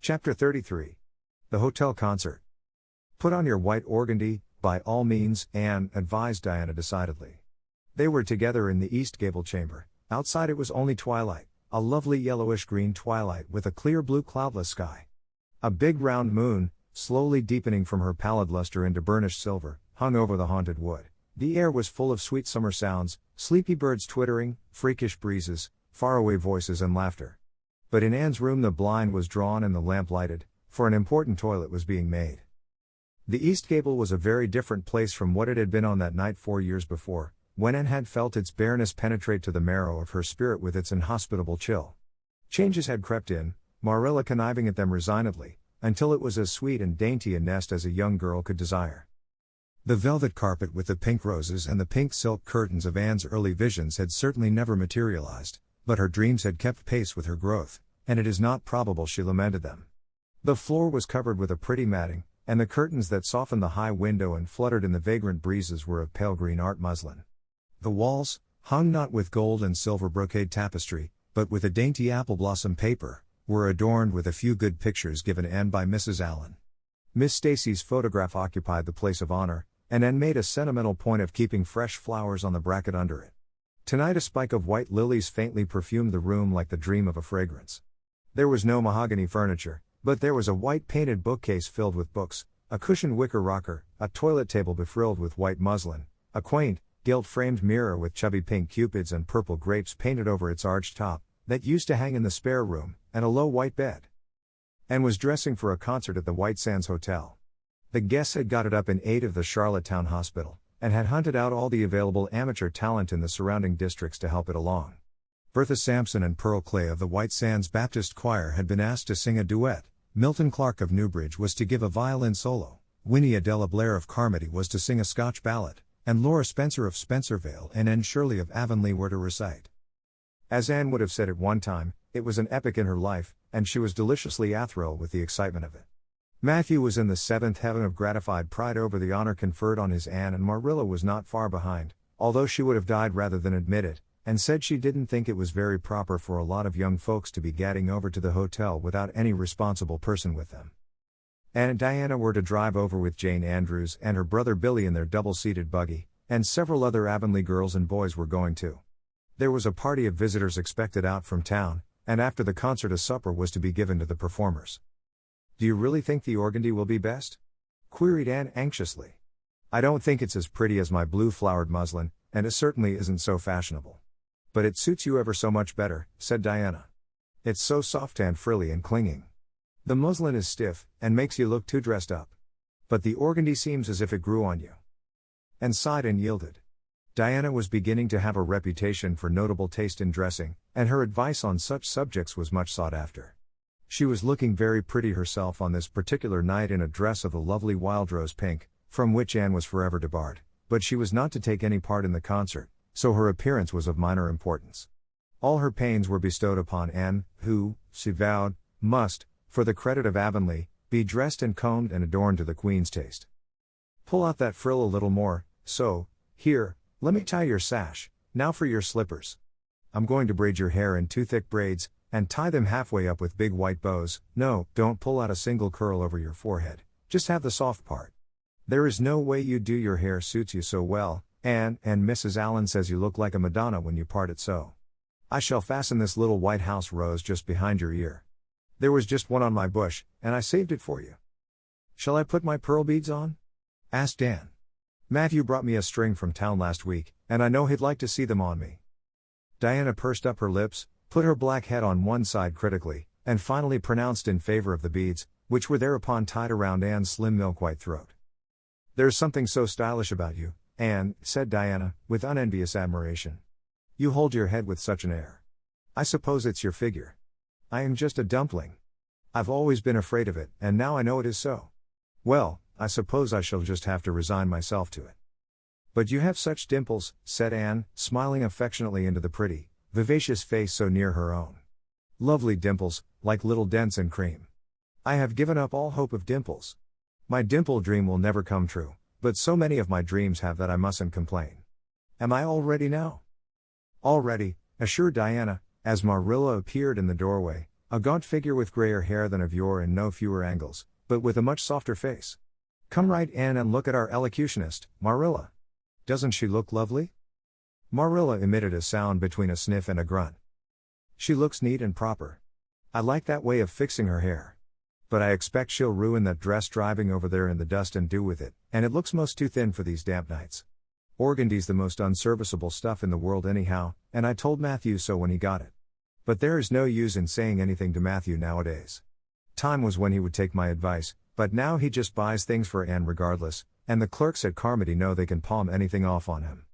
Chapter 33. The Hotel Concert. Put on your white organdy, by all means, Anne advised Diana decidedly. They were together in the East Gable chamber. Outside it was only twilight, a lovely yellowish-green twilight with a clear blue cloudless sky. A big round moon, slowly deepening from her pallid luster into burnished silver, hung over the haunted wood. The air was full of sweet summer sounds, sleepy birds twittering, freakish breezes, faraway voices and laughter. But in Anne's room the blind was drawn and the lamp lighted, for an important toilet was being made. The East Gable was a very different place from what it had been on that night 4 years before, when Anne had felt its bareness penetrate to the marrow of her spirit with its inhospitable chill. Changes had crept in, Marilla conniving at them resignedly, until it was as sweet and dainty a nest as a young girl could desire. The velvet carpet with the pink roses and the pink silk curtains of Anne's early visions had certainly never materialized, but her dreams had kept pace with her growth, and it is not probable she lamented them. The floor was covered with a pretty matting, and the curtains that softened the high window and fluttered in the vagrant breezes were of pale green art muslin. The walls, hung not with gold and silver brocade tapestry, but with a dainty apple blossom paper, were adorned with a few good pictures given Anne by Mrs. Allen. Miss Stacy's photograph occupied the place of honor, and Anne made a sentimental point of keeping fresh flowers on the bracket under it. Tonight a spike of white lilies faintly perfumed the room like the dream of a fragrance. There was no mahogany furniture, but there was a white painted bookcase filled with books, a cushioned wicker rocker, a toilet table befrilled with white muslin, a quaint, gilt-framed mirror with chubby pink cupids and purple grapes painted over its arched top, that used to hang in the spare room, and a low white bed. Anne was dressing for a concert at the White Sands Hotel. The guests had got it up in aid of the Charlottetown Hospital, and had hunted out all the available amateur talent in the surrounding districts to help it along. Bertha Sampson and Pearl Clay of the White Sands Baptist Choir had been asked to sing a duet, Milton Clark of Newbridge was to give a violin solo, Winnie Adela Blair of Carmody was to sing a Scotch ballad, and Laura Spencer of Spencervale and Anne Shirley of Avonlea were to recite. As Anne would have said at one time, it was an epic in her life, and she was deliciously athrilled with the excitement of it. Matthew was in the seventh heaven of gratified pride over the honor conferred on his Anne, and Marilla was not far behind, although she would have died rather than admit it, and said she didn't think it was very proper for a lot of young folks to be gadding over to the hotel without any responsible person with them. Anne and Diana were to drive over with Jane Andrews and her brother Billy in their double-seated buggy, and several other Avonlea girls and boys were going too. There was a party of visitors expected out from town, and after the concert a supper was to be given to the performers. "Do you really think the organdy will be best?" queried Anne anxiously. "I don't think it's as pretty as my blue-flowered muslin, and it certainly isn't so fashionable. But it suits you ever so much better," said Diana. "It's so soft and frilly and clinging. The muslin is stiff, and makes you look too dressed up. But the organdy seems as if it grew on you." Anne sighed and yielded. Diana was beginning to have a reputation for notable taste in dressing, and her advice on such subjects was much sought after. She was looking very pretty herself on this particular night in a dress of the lovely wild rose pink, from which Anne was forever debarred, but she was not to take any part in the concert, so her appearance was of minor importance. All her pains were bestowed upon Anne, who, she vowed, must, for the credit of Avonlea, be dressed and combed and adorned to the Queen's taste. "Pull out that frill a little more, so, here, let me tie your sash, now for your slippers. I'm going to braid your hair in 2 thick braids, and tie them halfway up with big white bows. No, don't pull out a single curl over your forehead, just have the soft part. There is no way you do your hair suits you so well, Anne, and Mrs. Allen says you look like a Madonna when you part it so. I shall fasten this little white house rose just behind your ear. There was just one on my bush, and I saved it for you." "Shall I put my pearl beads on?" asked Anne. "Matthew brought me a string from town last week, and I know he'd like to see them on me." Diana pursed up her lips, put her black head on one side critically, and finally pronounced in favor of the beads, which were thereupon tied around Anne's slim milk-white throat. "There's something so stylish about you, Anne," said Diana, with unenvious admiration. "You hold your head with such an air. I suppose it's your figure. I am just a dumpling. I've always been afraid of it, and now I know it is so. Well, I suppose I shall just have to resign myself to it." "But you have such dimples," said Anne, smiling affectionately into the pretty, vivacious face so near her own. "Lovely dimples, like little dents in cream. I have given up all hope of dimples. My dimple dream will never come true, but so many of my dreams have that I mustn't complain. Am I all ready now?" "All ready," assured Diana, as Marilla appeared in the doorway, A gaunt figure with grayer hair than of yore and no fewer angles, but with a much softer face. Come right in and look at our elocutionist, Marilla. Doesn't she look lovely? Marilla emitted a sound between a sniff and a grunt. She looks neat and proper. I like that way of fixing her hair. But I expect she'll ruin that dress driving over there in the dust and dew with it, and it looks most too thin for these damp nights. Organdy's the most unserviceable stuff in the world anyhow, and I told Matthew so when he got it. But there is no use in saying anything to Matthew nowadays. Time was when he would take my advice, but now he just buys things for Anne regardless, and the clerks at Carmody know they can palm anything off on him.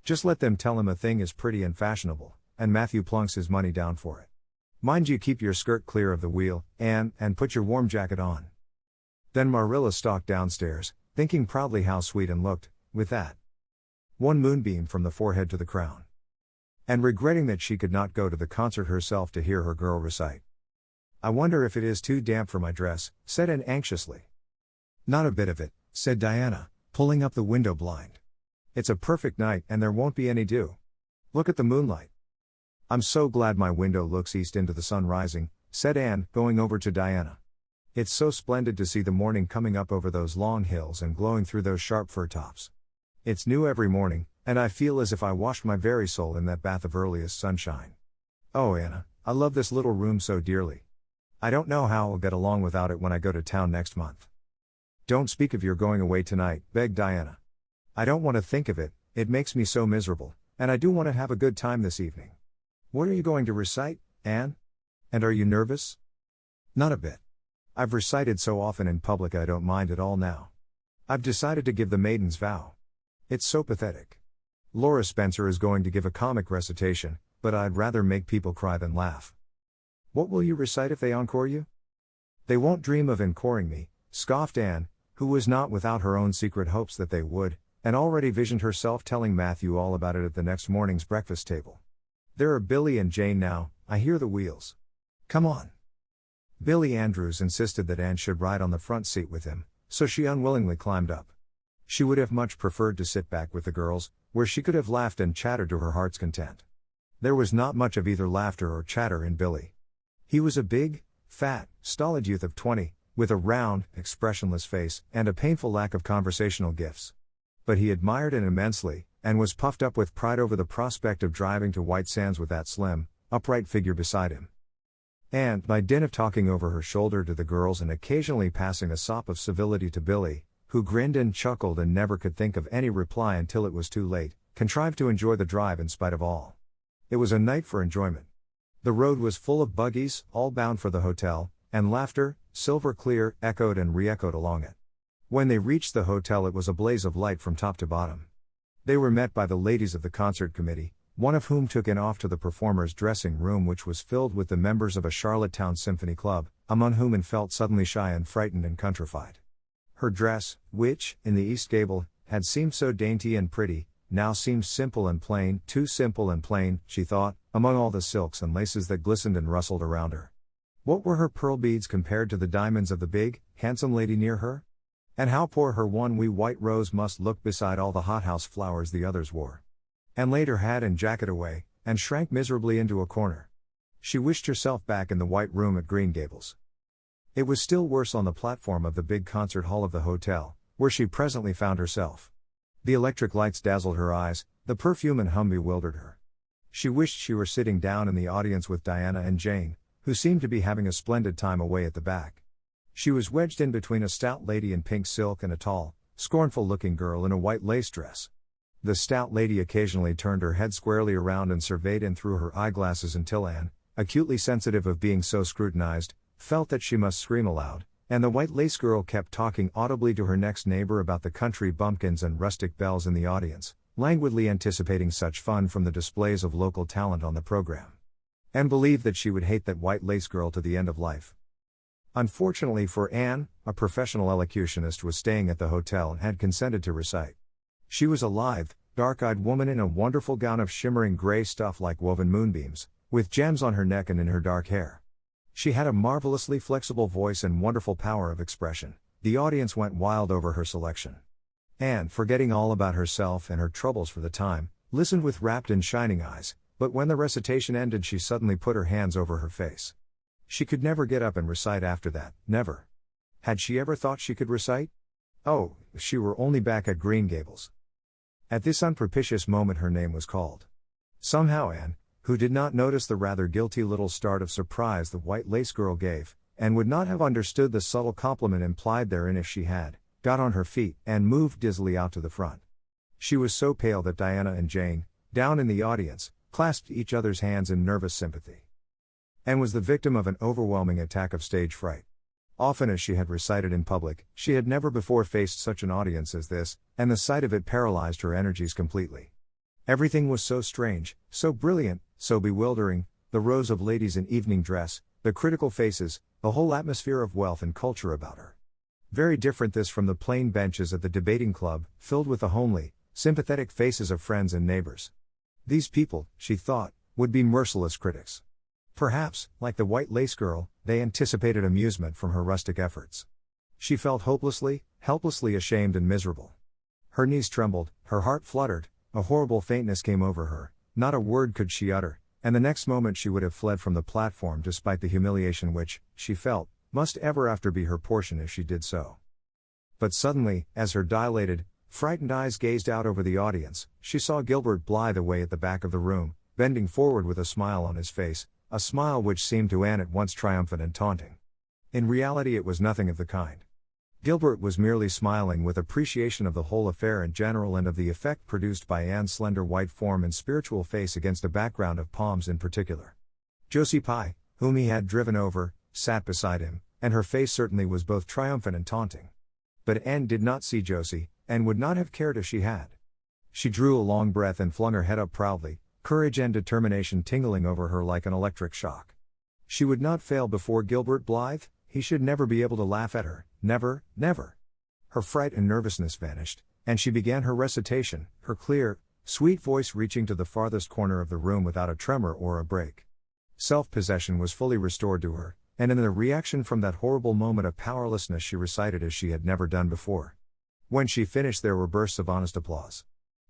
Just let them tell him a thing is pretty and fashionable, and Matthew plunks his money down for it. Mind you keep your skirt clear of the wheel, Anne, and put your warm jacket on. Then Marilla stalked downstairs, thinking proudly how sweet Anne looked, with that one moonbeam from the forehead to the crown. And regretting that she could not go to the concert herself to hear her girl recite. I wonder if it is too damp for my dress, said Anne anxiously. Not a bit of it, said Diana, pulling up the window blind. It's a perfect night and there won't be any dew. Look at the moonlight. I'm so glad my window looks east into the sun rising, said Anne, going over to Diana. It's so splendid to see the morning coming up over those long hills and glowing through those sharp fir tops. It's new every morning, and I feel as if I washed my very soul in that bath of earliest sunshine. Oh Anna, I love this little room so dearly. I don't know how I'll get along without it when I go to town next month. Don't speak of your going away tonight, begged Diana. I don't want to think of it, it makes me so miserable, and I do want to have a good time this evening. What are you going to recite, Anne? And are you nervous? Not a bit. I've recited so often in public I don't mind at all now. I've decided to give the Maiden's Vow. It's so pathetic. Laura Spencer is going to give a comic recitation, but I'd rather make people cry than laugh. What will you recite if they encore you? They won't dream of encoring me, scoffed Anne, who was not without her own secret hopes that they would, and already visioned herself telling Matthew all about it at the next morning's breakfast table. There are Billy and Jane now, I hear the wheels. Come on. Billy Andrews insisted that Anne should ride on the front seat with him, so she unwillingly climbed up. She would have much preferred to sit back with the girls, where she could have laughed and chattered to her heart's content. There was not much of either laughter or chatter in Billy. He was a big, fat, stolid youth of 20, with a round, expressionless face and a painful lack of conversational gifts. But he admired Anne immensely, and was puffed up with pride over the prospect of driving to White Sands with that slim, upright figure beside him. And, by dint of talking over her shoulder to the girls and occasionally passing a sop of civility to Billy, who grinned and chuckled and never could think of any reply until it was too late, contrived to enjoy the drive in spite of all. It was a night for enjoyment. The road was full of buggies, all bound for the hotel, and laughter, silver clear, echoed and re-echoed along it. When they reached the hotel it was a blaze of light from top to bottom. They were met by the ladies of the concert committee, one of whom took Anne off to the performer's dressing room which was filled with the members of a Charlottetown symphony club, among whom Anne felt suddenly shy and frightened and countrified. Her dress, which, in the East Gable, had seemed so dainty and pretty, now seemed simple and plain, too simple and plain, she thought, among all the silks and laces that glistened and rustled around her. What were her pearl beads compared to the diamonds of the big, handsome lady near her? And how poor her one wee white rose must look beside all the hothouse flowers the others wore. Anne laid her hat and jacket away, and shrank miserably into a corner. She wished herself back in the white room at Green Gables. It was still worse on the platform of the big concert hall of the hotel, where she presently found herself. The electric lights dazzled her eyes, the perfume and hum bewildered her. She wished she were sitting down in the audience with Diana and Jane, who seemed to be having a splendid time away at the back. She was wedged in between a stout lady in pink silk and a tall, scornful-looking girl in a white lace dress. The stout lady occasionally turned her head squarely around and surveyed Anne through her eyeglasses until Anne, acutely sensitive of being so scrutinized, felt that she must scream aloud, and the white lace girl kept talking audibly to her next neighbor about the country bumpkins and rustic belles in the audience, languidly anticipating such fun from the displays of local talent on the program. Anne believed that she would hate that white lace girl to the end of life. Unfortunately for Anne, a professional elocutionist was staying at the hotel and had consented to recite. She was a lithe, dark-eyed woman in a wonderful gown of shimmering gray stuff like woven moonbeams, with gems on her neck and in her dark hair. She had a marvelously flexible voice and wonderful power of expression. The audience went wild over her selection. Anne, forgetting all about herself and her troubles for the time, listened with rapt and shining eyes, but when the recitation ended she suddenly put her hands over her face. She could never get up and recite after that, never. Had she ever thought she could recite? Oh, if she were only back at Green Gables. At this unpropitious moment her name was called. Somehow Anne, who did not notice the rather guilty little start of surprise the white lace girl gave, and would not have understood the subtle compliment implied therein if she had, got on her feet and moved dizzily out to the front. She was so pale that Diana and Jane, down in the audience, clasped each other's hands in nervous sympathy. Anne was the victim of an overwhelming attack of stage fright. Often as she had recited in public, she had never before faced such an audience as this, and the sight of it paralyzed her energies completely. Everything was so strange, so brilliant, so bewildering, the rows of ladies in evening dress, the critical faces, the whole atmosphere of wealth and culture about her. Very different this from the plain benches at the debating club, filled with the homely, sympathetic faces of friends and neighbors. These people, she thought, would be merciless critics. Perhaps, like the white lace girl, they anticipated amusement from her rustic efforts. She felt hopelessly, helplessly ashamed and miserable. Her knees trembled, her heart fluttered, a horrible faintness came over her, not a word could she utter, and the next moment she would have fled from the platform despite the humiliation which, she felt, must ever after be her portion if she did so. But suddenly, as her dilated, frightened eyes gazed out over the audience, she saw Gilbert Blythe away at the back of the room, bending forward with a smile on his face, a smile which seemed to Anne at once triumphant and taunting. In reality it was nothing of the kind. Gilbert was merely smiling with appreciation of the whole affair in general and of the effect produced by Anne's slender white form and spiritual face against a background of palms in particular. Josie Pye, whom he had driven over, sat beside him, and her face certainly was both triumphant and taunting. But Anne did not see Josie, and would not have cared if she had. She drew a long breath and flung her head up proudly, courage and determination tingling over her like an electric shock. She would not fail before Gilbert Blythe, he should never be able to laugh at her, never, never. Her fright and nervousness vanished, and she began her recitation, her clear, sweet voice reaching to the farthest corner of the room without a tremor or a break. Self-possession was fully restored to her, and in the reaction from that horrible moment of powerlessness she recited as she had never done before. When she finished there were bursts of honest applause.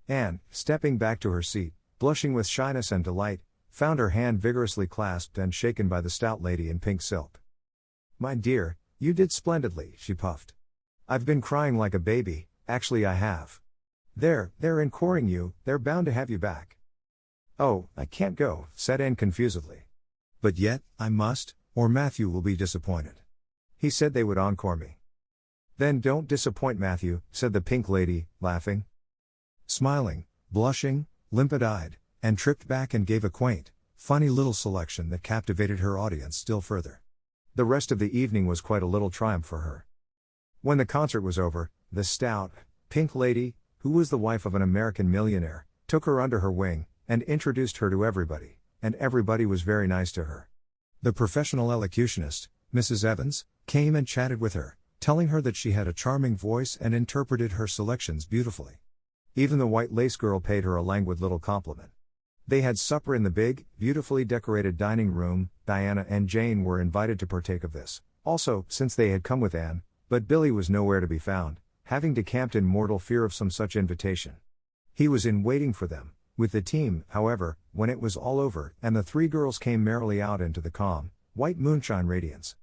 Anne, stepping back to her seat, blushing with shyness and delight, found her hand vigorously clasped and shaken by the stout lady in pink silk. "My dear, you did splendidly," she puffed. "I've been crying like a baby, actually I have. They're encoring you, they're bound to have you back." "Oh, I can't go," said Anne confusedly. "But yet, I must, or Matthew will be disappointed. He said they would encore me." "Then don't disappoint Matthew," said the pink lady, laughing. Smiling, blushing, limpid-eyed, Anne tripped back and gave a quaint, funny little selection that captivated her audience still further. The rest of the evening was quite a little triumph for her. When the concert was over, the stout, pink lady, who was the wife of an American millionaire, took her under her wing, and introduced her to everybody, and everybody was very nice to her. The professional elocutionist, Mrs. Evans, came and chatted with her, telling her that she had a charming voice and interpreted her selections beautifully. Even the white lace girl paid her a languid little compliment. They had supper in the big, beautifully decorated dining room. Diana and Jane were invited to partake of this, also, since they had come with Anne, but Billy was nowhere to be found, having decamped in mortal fear of some such invitation. He was in waiting for them, with the team, however, when it was all over, and the three girls came merrily out into the calm, white moonshine radiance.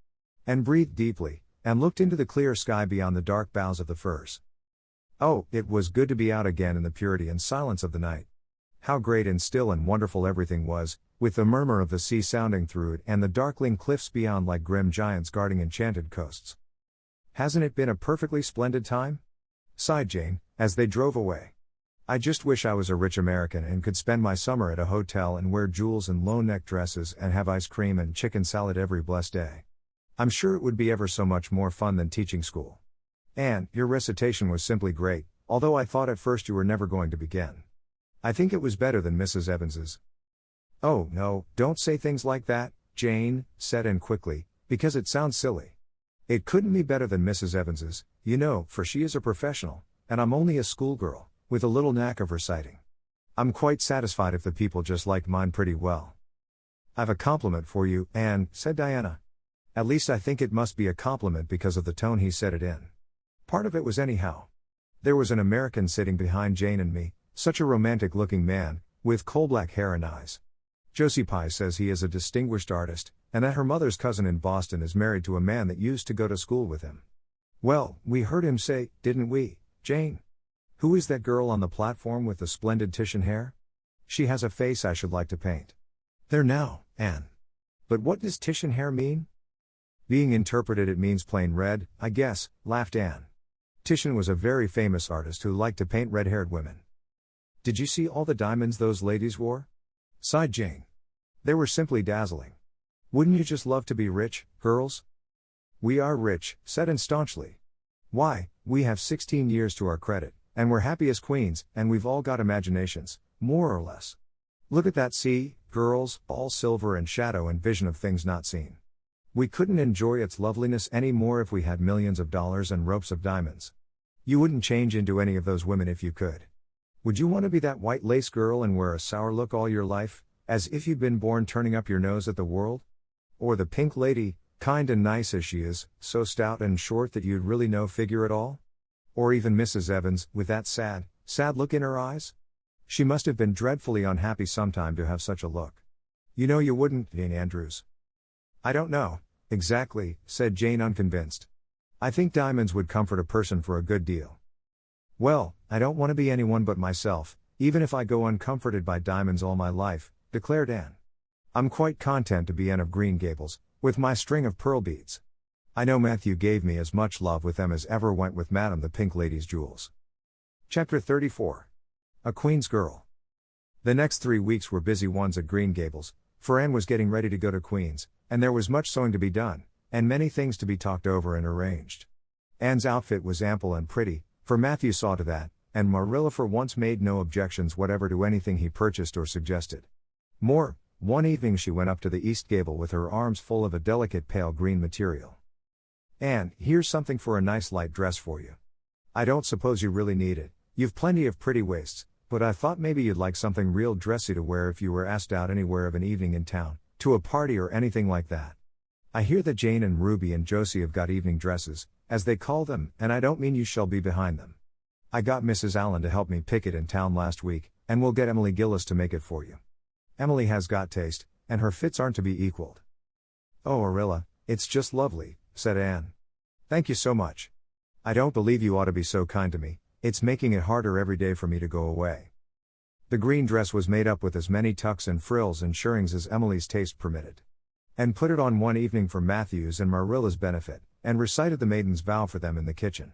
And breathed deeply, and looked into the clear sky beyond the dark boughs of the firs. Oh, it was good to be out again in the purity and silence of the night. How great and still and wonderful everything was, with the murmur of the sea sounding through it and the darkling cliffs beyond like grim giants guarding enchanted coasts. "Hasn't it been a perfectly splendid time?" sighed Jane, as they drove away. "I just wish I was a rich American and could spend my summer at a hotel and wear jewels and low-neck dresses and have ice cream and chicken salad every blessed day. I'm sure it would be ever so much more fun than teaching school. Anne, your recitation was simply great, although I thought at first you were never going to begin. I think it was better than Mrs. Evans's." "Oh no, don't say things like that, Jane," said Anne quickly, "because it sounds silly. It couldn't be better than Mrs. Evans's, you know, for she is a professional, and I'm only a schoolgirl, with a little knack of reciting. I'm quite satisfied if the people just liked mine pretty well." "I've a compliment for you, Anne," said Diana. "At least I think it must be a compliment because of the tone he said it in. Part of it was anyhow. There was an American sitting behind Jane and me, such a romantic-looking man, with coal-black hair and eyes. Josie Pye says he is a distinguished artist, and that her mother's cousin in Boston is married to a man that used to go to school with him. Well, we heard him say, didn't we, Jane? Who is that girl on the platform with the splendid Titian hair? She has a face I should like to paint. There now, Anne. But what does Titian hair mean? Being interpreted it means plain red, I guess, laughed Anne. Titian was a very famous artist who liked to paint red-haired women. Did you see all the diamonds those ladies wore? Sighed Jane. They were simply dazzling. Wouldn't you just love to be rich, girls? We are rich, said Anne staunchly. Why, we have 16 years to our credit, and we're happy as queens, and we've all got imaginations, more or less. Look at that sea, girls, all silver and shadow and vision of things not seen. We couldn't enjoy its loveliness any more if we had millions of dollars and ropes of diamonds. You wouldn't change into any of those women if you could. Would you want to be that white lace girl and wear a sour look all your life, as if you'd been born turning up your nose at the world? Or the pink lady, kind and nice as she is, so stout and short that you'd really no figure at all? Or even Mrs. Evans, with that sad look in her eyes? She must have been dreadfully unhappy sometime to have such a look. You know you wouldn't, Jane Andrews. I don't know, exactly, said Jane unconvinced. I think diamonds would comfort a person for a good deal. Well, I don't want to be anyone but myself, even if I go uncomforted by diamonds all my life, declared Anne. I'm quite content to be Anne of Green Gables, with my string of pearl beads. I know Matthew gave me as much love with them as ever went with Madame the Pink Lady's jewels. Chapter 34. A Queen's Girl. The next 3 weeks were busy ones at Green Gables, for Anne was getting ready to go to Queen's, and there was much sewing to be done, and many things to be talked over and arranged. Anne's outfit was ample and pretty, for Matthew saw to that, and Marilla for once made no objections whatever to anything he purchased or suggested. More, one evening she went up to the east gable with her arms full of a delicate pale green material. Anne, here's something for a nice light dress for you. I don't suppose you really need it, you've plenty of pretty waists, but I thought maybe you'd like something real dressy to wear if you were asked out anywhere of an evening in town, to a party or anything like that. I hear that Jane and Ruby and Josie have got evening dresses, as they call them, and I don't mean you shall be behind them. I got Mrs. Allen to help me pick it in town last week, and we'll get Emily Gillis to make it for you. Emily has got taste, and her fits aren't to be equaled. Oh, Arilla, it's just lovely, said Anne. Thank you so much. I don't believe you ought to be so kind to me, it's making it harder every day for me to go away. The green dress was made up with as many tucks and frills and shirrings as Emily's taste permitted. Anne put it on one evening for Matthew's and Marilla's benefit, and recited the maiden's vow for them in the kitchen.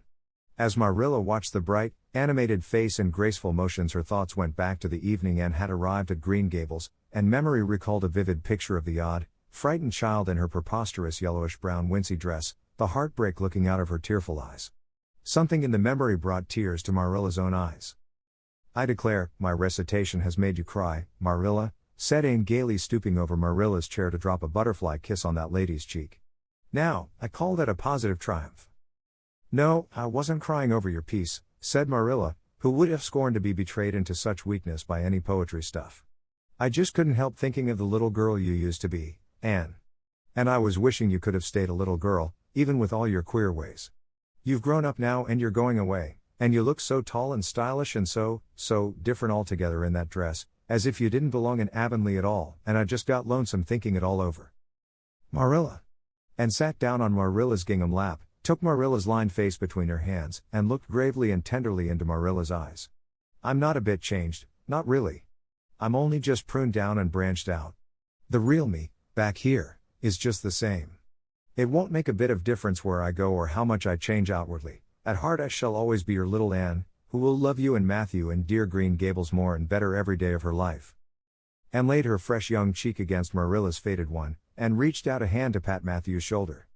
As Marilla watched the bright, animated face and graceful motions, her thoughts went back to the evening Anne had arrived at Green Gables, and memory recalled a vivid picture of the odd, frightened child in her preposterous yellowish-brown wincey dress, the heartbreak looking out of her tearful eyes. Something in the memory brought tears to Marilla's own eyes. I declare, my recitation has made you cry, Marilla, said Anne gaily, stooping over Marilla's chair to drop a butterfly kiss on that lady's cheek. Now, I call that a positive triumph. No, I wasn't crying over your piece, said Marilla, who would have scorned to be betrayed into such weakness by any poetry stuff. I just couldn't help thinking of the little girl you used to be, Anne. And I was wishing you could have stayed a little girl, even with all your queer ways. You've grown up now and you're going away, and you look so tall and stylish and so different altogether in that dress, as if you didn't belong in Avonlea at all, and I just got lonesome thinking it all over. Marilla. And sat down on Marilla's gingham lap, took Marilla's lined face between her hands, and looked gravely and tenderly into Marilla's eyes. I'm not a bit changed, not really. I'm only just pruned down and branched out. The real me, back here, is just the same. It won't make a bit of difference where I go or how much I change outwardly. At heart I shall always be your little Anne, who will love you and Matthew and dear Green Gables more and better every day of her life. Anne laid her fresh young cheek against Marilla's faded one, and reached out a hand to pat Matthew's shoulder.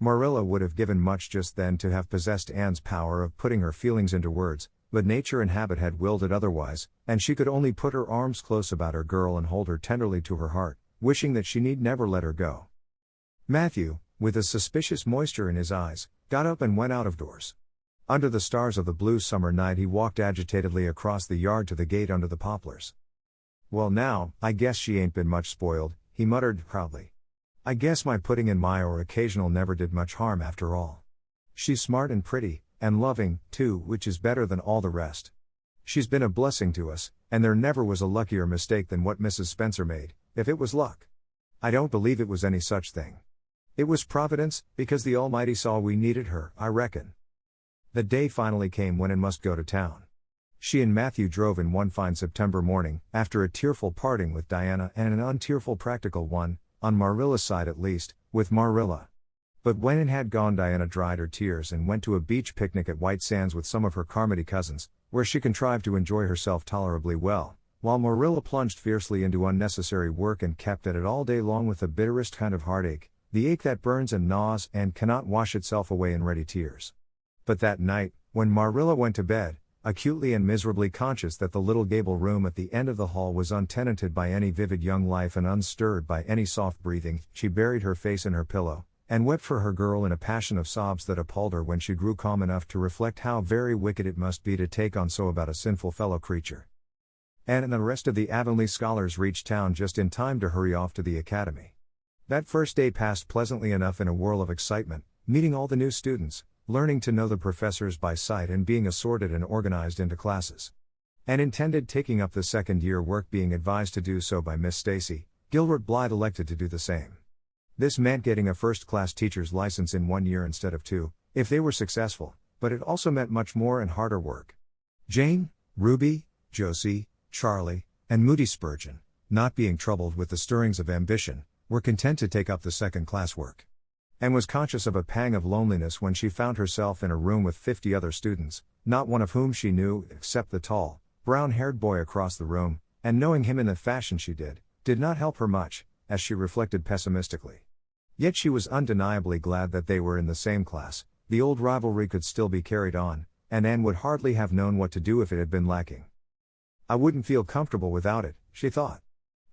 Marilla would have given much just then to have possessed Anne's power of putting her feelings into words, but nature and habit had willed it otherwise, and she could only put her arms close about her girl and hold her tenderly to her heart, wishing that she need never let her go. Matthew, with a suspicious moisture in his eyes, got up and went out of doors. Under the stars of the blue summer night he walked agitatedly across the yard to the gate under the poplars. Well now, I guess she ain't been much spoiled, he muttered proudly. I guess my putting in my or occasional never did much harm after all. She's smart and pretty, and loving, too, which is better than all the rest. She's been a blessing to us, And there never was a luckier mistake than what Mrs. Spencer made, if it was luck. I don't believe it was any such thing. It was Providence, because the Almighty saw we needed her, I reckon. The day finally came when Anne must go to town. She and Matthew drove in one fine September morning, after a tearful parting with Diana and an untearful practical one, on Marilla's side at least, with Marilla. But when Anne had gone, Diana dried her tears and went to a beach picnic at White Sands with some of her Carmody cousins, where she contrived to enjoy herself tolerably well, while Marilla plunged fiercely into unnecessary work and kept at it all day long with the bitterest kind of heartache, the ache that burns and gnaws and cannot wash itself away in ready tears. But that night, when Marilla went to bed, acutely and miserably conscious that the little gable room at the end of the hall was untenanted by any vivid young life and unstirred by any soft breathing, she buried her face in her pillow, and wept for her girl in a passion of sobs that appalled her when she grew calm enough to reflect how very wicked it must be to take on so about a sinful fellow creature. Anne and the rest of the Avonlea scholars reached town just in time to hurry off to the academy. That first day passed pleasantly enough in a whirl of excitement, meeting all the new students, learning to know the professors by sight and being assorted and organized into classes. Anne intended taking up the second-year work, being advised to do so by Miss Stacy. Gilbert Blythe elected to do the same. This meant getting a first-class teacher's license in 1 year instead of 2, if they were successful, but it also meant much more and harder work. Jane, Ruby, Josie, Charlie, and Moody Spurgeon, not being troubled with the stirrings of ambition, were content to take up the second-class work. Anne was conscious of a pang of loneliness when she found herself in a room with 50 other students, not one of whom she knew, except the tall, brown-haired boy across the room, and knowing him in the fashion she did not help her much, as she reflected pessimistically. Yet she was undeniably glad that they were in the same class. The old rivalry could still be carried on, and Anne would hardly have known what to do if it had been lacking. I wouldn't feel comfortable without it, she thought.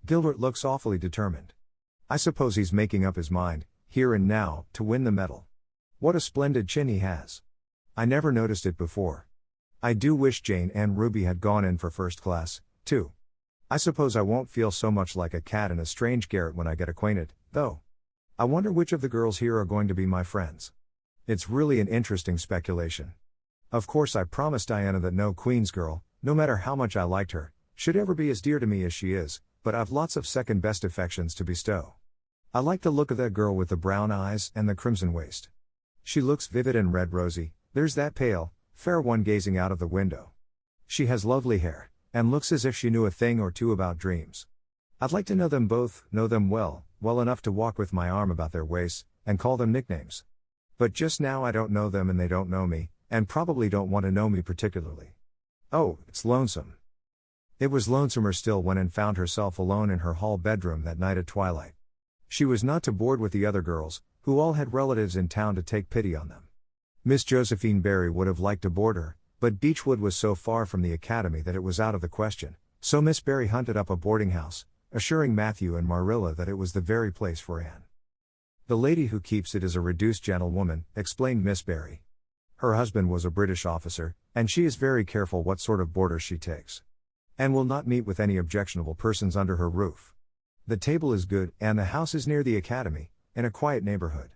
Gilbert looks awfully determined. I suppose he's making up his mind, here and now, to win the medal. What a splendid chin he has. I never noticed it before. I do wish Jane and Ruby had gone in for first class, too. I suppose I won't feel so much like a cat in a strange garret when I get acquainted, though. I wonder which of the girls here are going to be my friends. It's really an interesting speculation. Of course, I promised Diana that no Queen's girl, no matter how much I liked her, should ever be as dear to me as she is, but I've lots of second-best affections to bestow. I like the look of that girl with the brown eyes and the crimson waist. She looks vivid and red-rosy. There's that pale, fair one gazing out of the window. She has lovely hair, and looks as if she knew a thing or two about dreams. I'd like to know them both, know them well enough to walk with my arm about their waists, and call them nicknames. But just now I don't know them and they don't know me, and probably don't want to know me particularly. Oh, it's lonesome. It was lonesomer still when Anne found herself alone in her hall bedroom that night at twilight. She was not to board with the other girls, who all had relatives in town to take pity on them. Miss Josephine Barry would have liked to board her, but Beechwood was so far from the academy that it was out of the question, so Miss Barry hunted up a boarding house, assuring Matthew and Marilla that it was the very place for Anne. The lady who keeps it is a reduced gentlewoman, explained Miss Barry. Her husband was a British officer, and she is very careful what sort of boarders she takes. Anne will not meet with any objectionable persons under her roof. The table is good, and the house is near the academy, in a quiet neighborhood.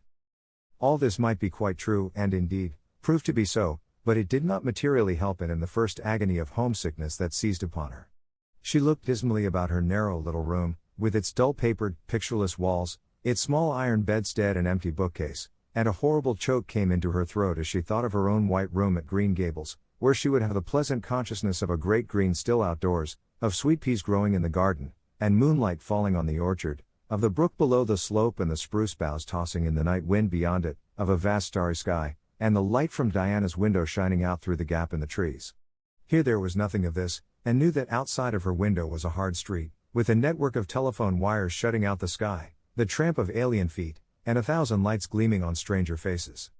All this might be quite true, and indeed, proved to be so, but it did not materially help Anne in the first agony of homesickness that seized upon her. She looked dismally about her narrow little room, with its dull-papered, pictureless walls, its small iron bedstead and empty bookcase, and a horrible choke came into her throat as she thought of her own white room at Green Gables, where she would have the pleasant consciousness of a great green still outdoors, of sweet peas growing in the garden, and moonlight falling on the orchard, of the brook below the slope and the spruce boughs tossing in the night wind beyond it, of a vast starry sky, and the light from Diana's window shining out through the gap in the trees. Here there was nothing of this, and knew that outside of her window was a hard street, with a network of telephone wires shutting out the sky, the tramp of alien feet, and 1,000 lights gleaming on stranger faces.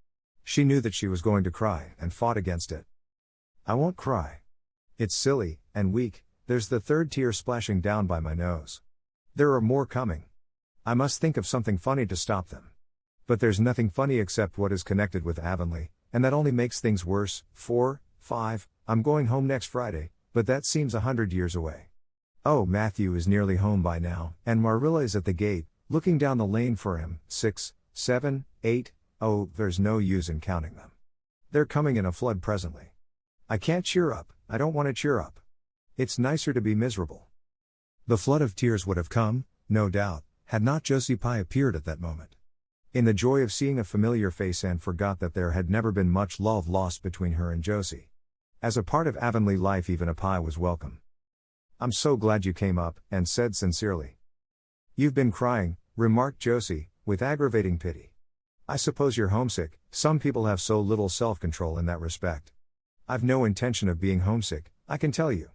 She knew that she was going to cry, and fought against it. I won't cry. It's silly, and weak, there's the third tear splashing down by my nose. There are more coming. I must think of something funny to stop them. But there's nothing funny except what is connected with Avonlea, and that only makes things worse. 4, 5, I'm going home next Friday, but that seems 100 years away. Oh, Matthew is nearly home by now, and Marilla is at the gate, looking down the lane for him. 6, 7, 8, oh, there's no use in counting them. They're coming in a flood presently. I can't cheer up, I don't want to cheer up. It's nicer to be miserable. The flood of tears would have come, no doubt, had not Josie Pye appeared at that moment. In the joy of seeing a familiar face, Anne forgot that there had never been much love lost between her and Josie. As a part of Avonlea life, even a Pye was welcome. "I'm so glad you came up," Anne said sincerely. "You've been crying," remarked Josie, with aggravating pity. "I suppose you're homesick. Some people have so little self-control in that respect. I've no intention of being homesick, I can tell you.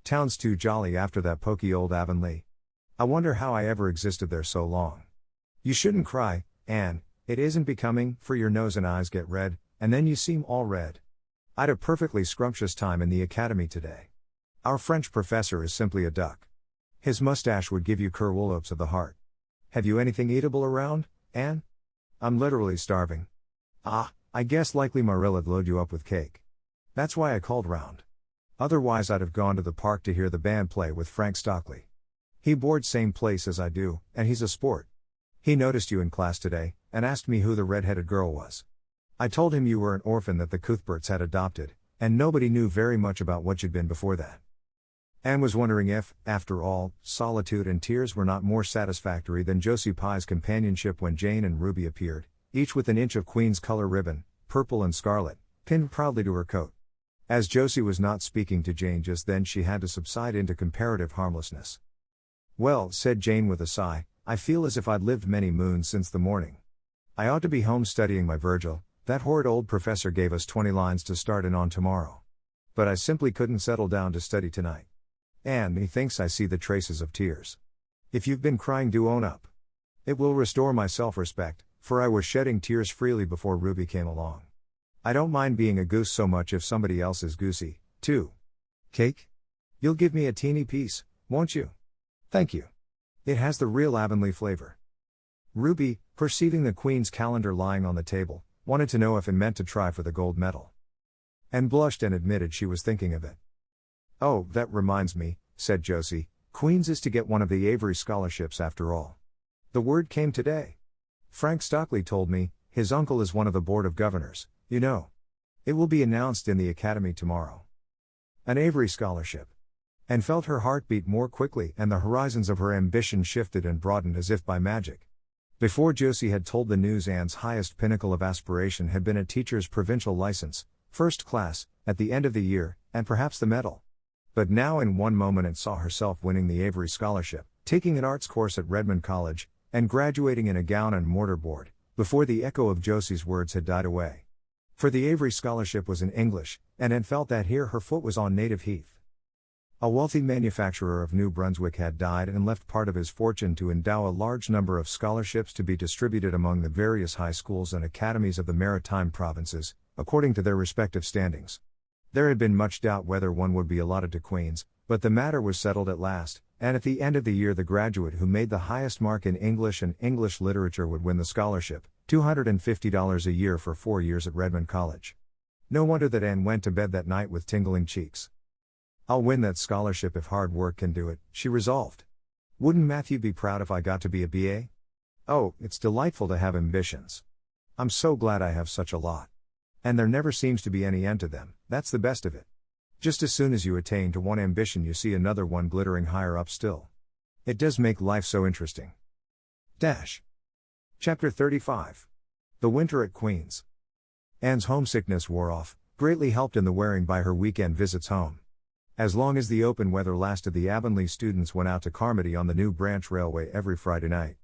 Town's too jolly after that poky old Avonlea. I wonder how I ever existed there so long." "You shouldn't cry, Anne, it isn't becoming, for your nose and eyes get red, and then you seem all red. I'd a perfectly scrumptious time in the academy today. Our French professor is simply a duck. His mustache would give you curwollops of the heart. Have you anything eatable around, Anne?" "I'm literally starving." "Ah, I guess likely Marilla'd load you up with cake. That's why I called round. Otherwise I'd have gone to the park to hear the band play with Frank Stockley. He boards same place as I do, and he's a sport. He noticed you in class today, and asked me who the red-headed girl was. I told him you were an orphan that the Cuthberts had adopted, and nobody knew very much about what you'd been before that." Anne was wondering if, after all, solitude and tears were not more satisfactory than Josie Pye's companionship when Jane and Ruby appeared, each with an inch of Queen's color ribbon, purple and scarlet, pinned proudly to her coat. As Josie was not speaking to Jane just then, she had to subside into comparative harmlessness. "Well," said Jane with a sigh, "I feel as if I'd lived many moons since the morning. I ought to be home studying my Virgil. That horrid old professor gave us 20 lines to start in on tomorrow. But I simply couldn't settle down to study tonight. And methinks I see the traces of tears. If you've been crying, do own up. It will restore my self-respect, for I was shedding tears freely before Ruby came along. I don't mind being a goose so much if somebody else is goosey, too. Cake? You'll give me a teeny piece, won't you? Thank you. It has the real Avonlea flavor." Ruby, perceiving the Queen's calendar lying on the table, wanted to know if it meant to try for the gold medal. And blushed and admitted she was thinking of it. "Oh, that reminds me," said Josie, "Queen's is to get one of the Avery scholarships after all. The word came today. Frank Stockley told me, his uncle is one of the board of governors, you know. It will be announced in the academy tomorrow. An Avery scholarship." And felt her heart beat more quickly, and the horizons of her ambition shifted and broadened as if by magic. Before Josie had told the news, Anne's highest pinnacle of aspiration had been a teacher's provincial license, first class, at the end of the year, and perhaps the medal. But now in one moment it saw herself winning the Avery scholarship, taking an arts course at Redmond College, and graduating in a gown and mortar board, before the echo of Josie's words had died away. For the Avery scholarship was in English, and Anne felt that here her foot was on native heath. A wealthy manufacturer of New Brunswick had died and left part of his fortune to endow a large number of scholarships to be distributed among the various high schools and academies of the maritime provinces, according to their respective standings. There had been much doubt whether one would be allotted to Queen's, but the matter was settled at last, and at the end of the year the graduate who made the highest mark in English and English literature would win the scholarship, $250 a year for 4 years at Redmond College. No wonder that Anne went to bed that night with tingling cheeks. "I'll win that scholarship if hard work can do it," she resolved. "Wouldn't Matthew be proud if I got to be a BA? Oh, it's delightful to have ambitions. I'm so glad I have such a lot. And there never seems to be any end to them, that's the best of it. Just as soon as you attain to one ambition you see another one glittering higher up still. It does make life so interesting." Chapter 35. The Winter at Queen's. Anne's homesickness wore off, greatly helped in the wearing by her weekend visits home. As long as the open weather lasted, the Avonlea students went out to Carmody on the New Branch Railway every Friday night.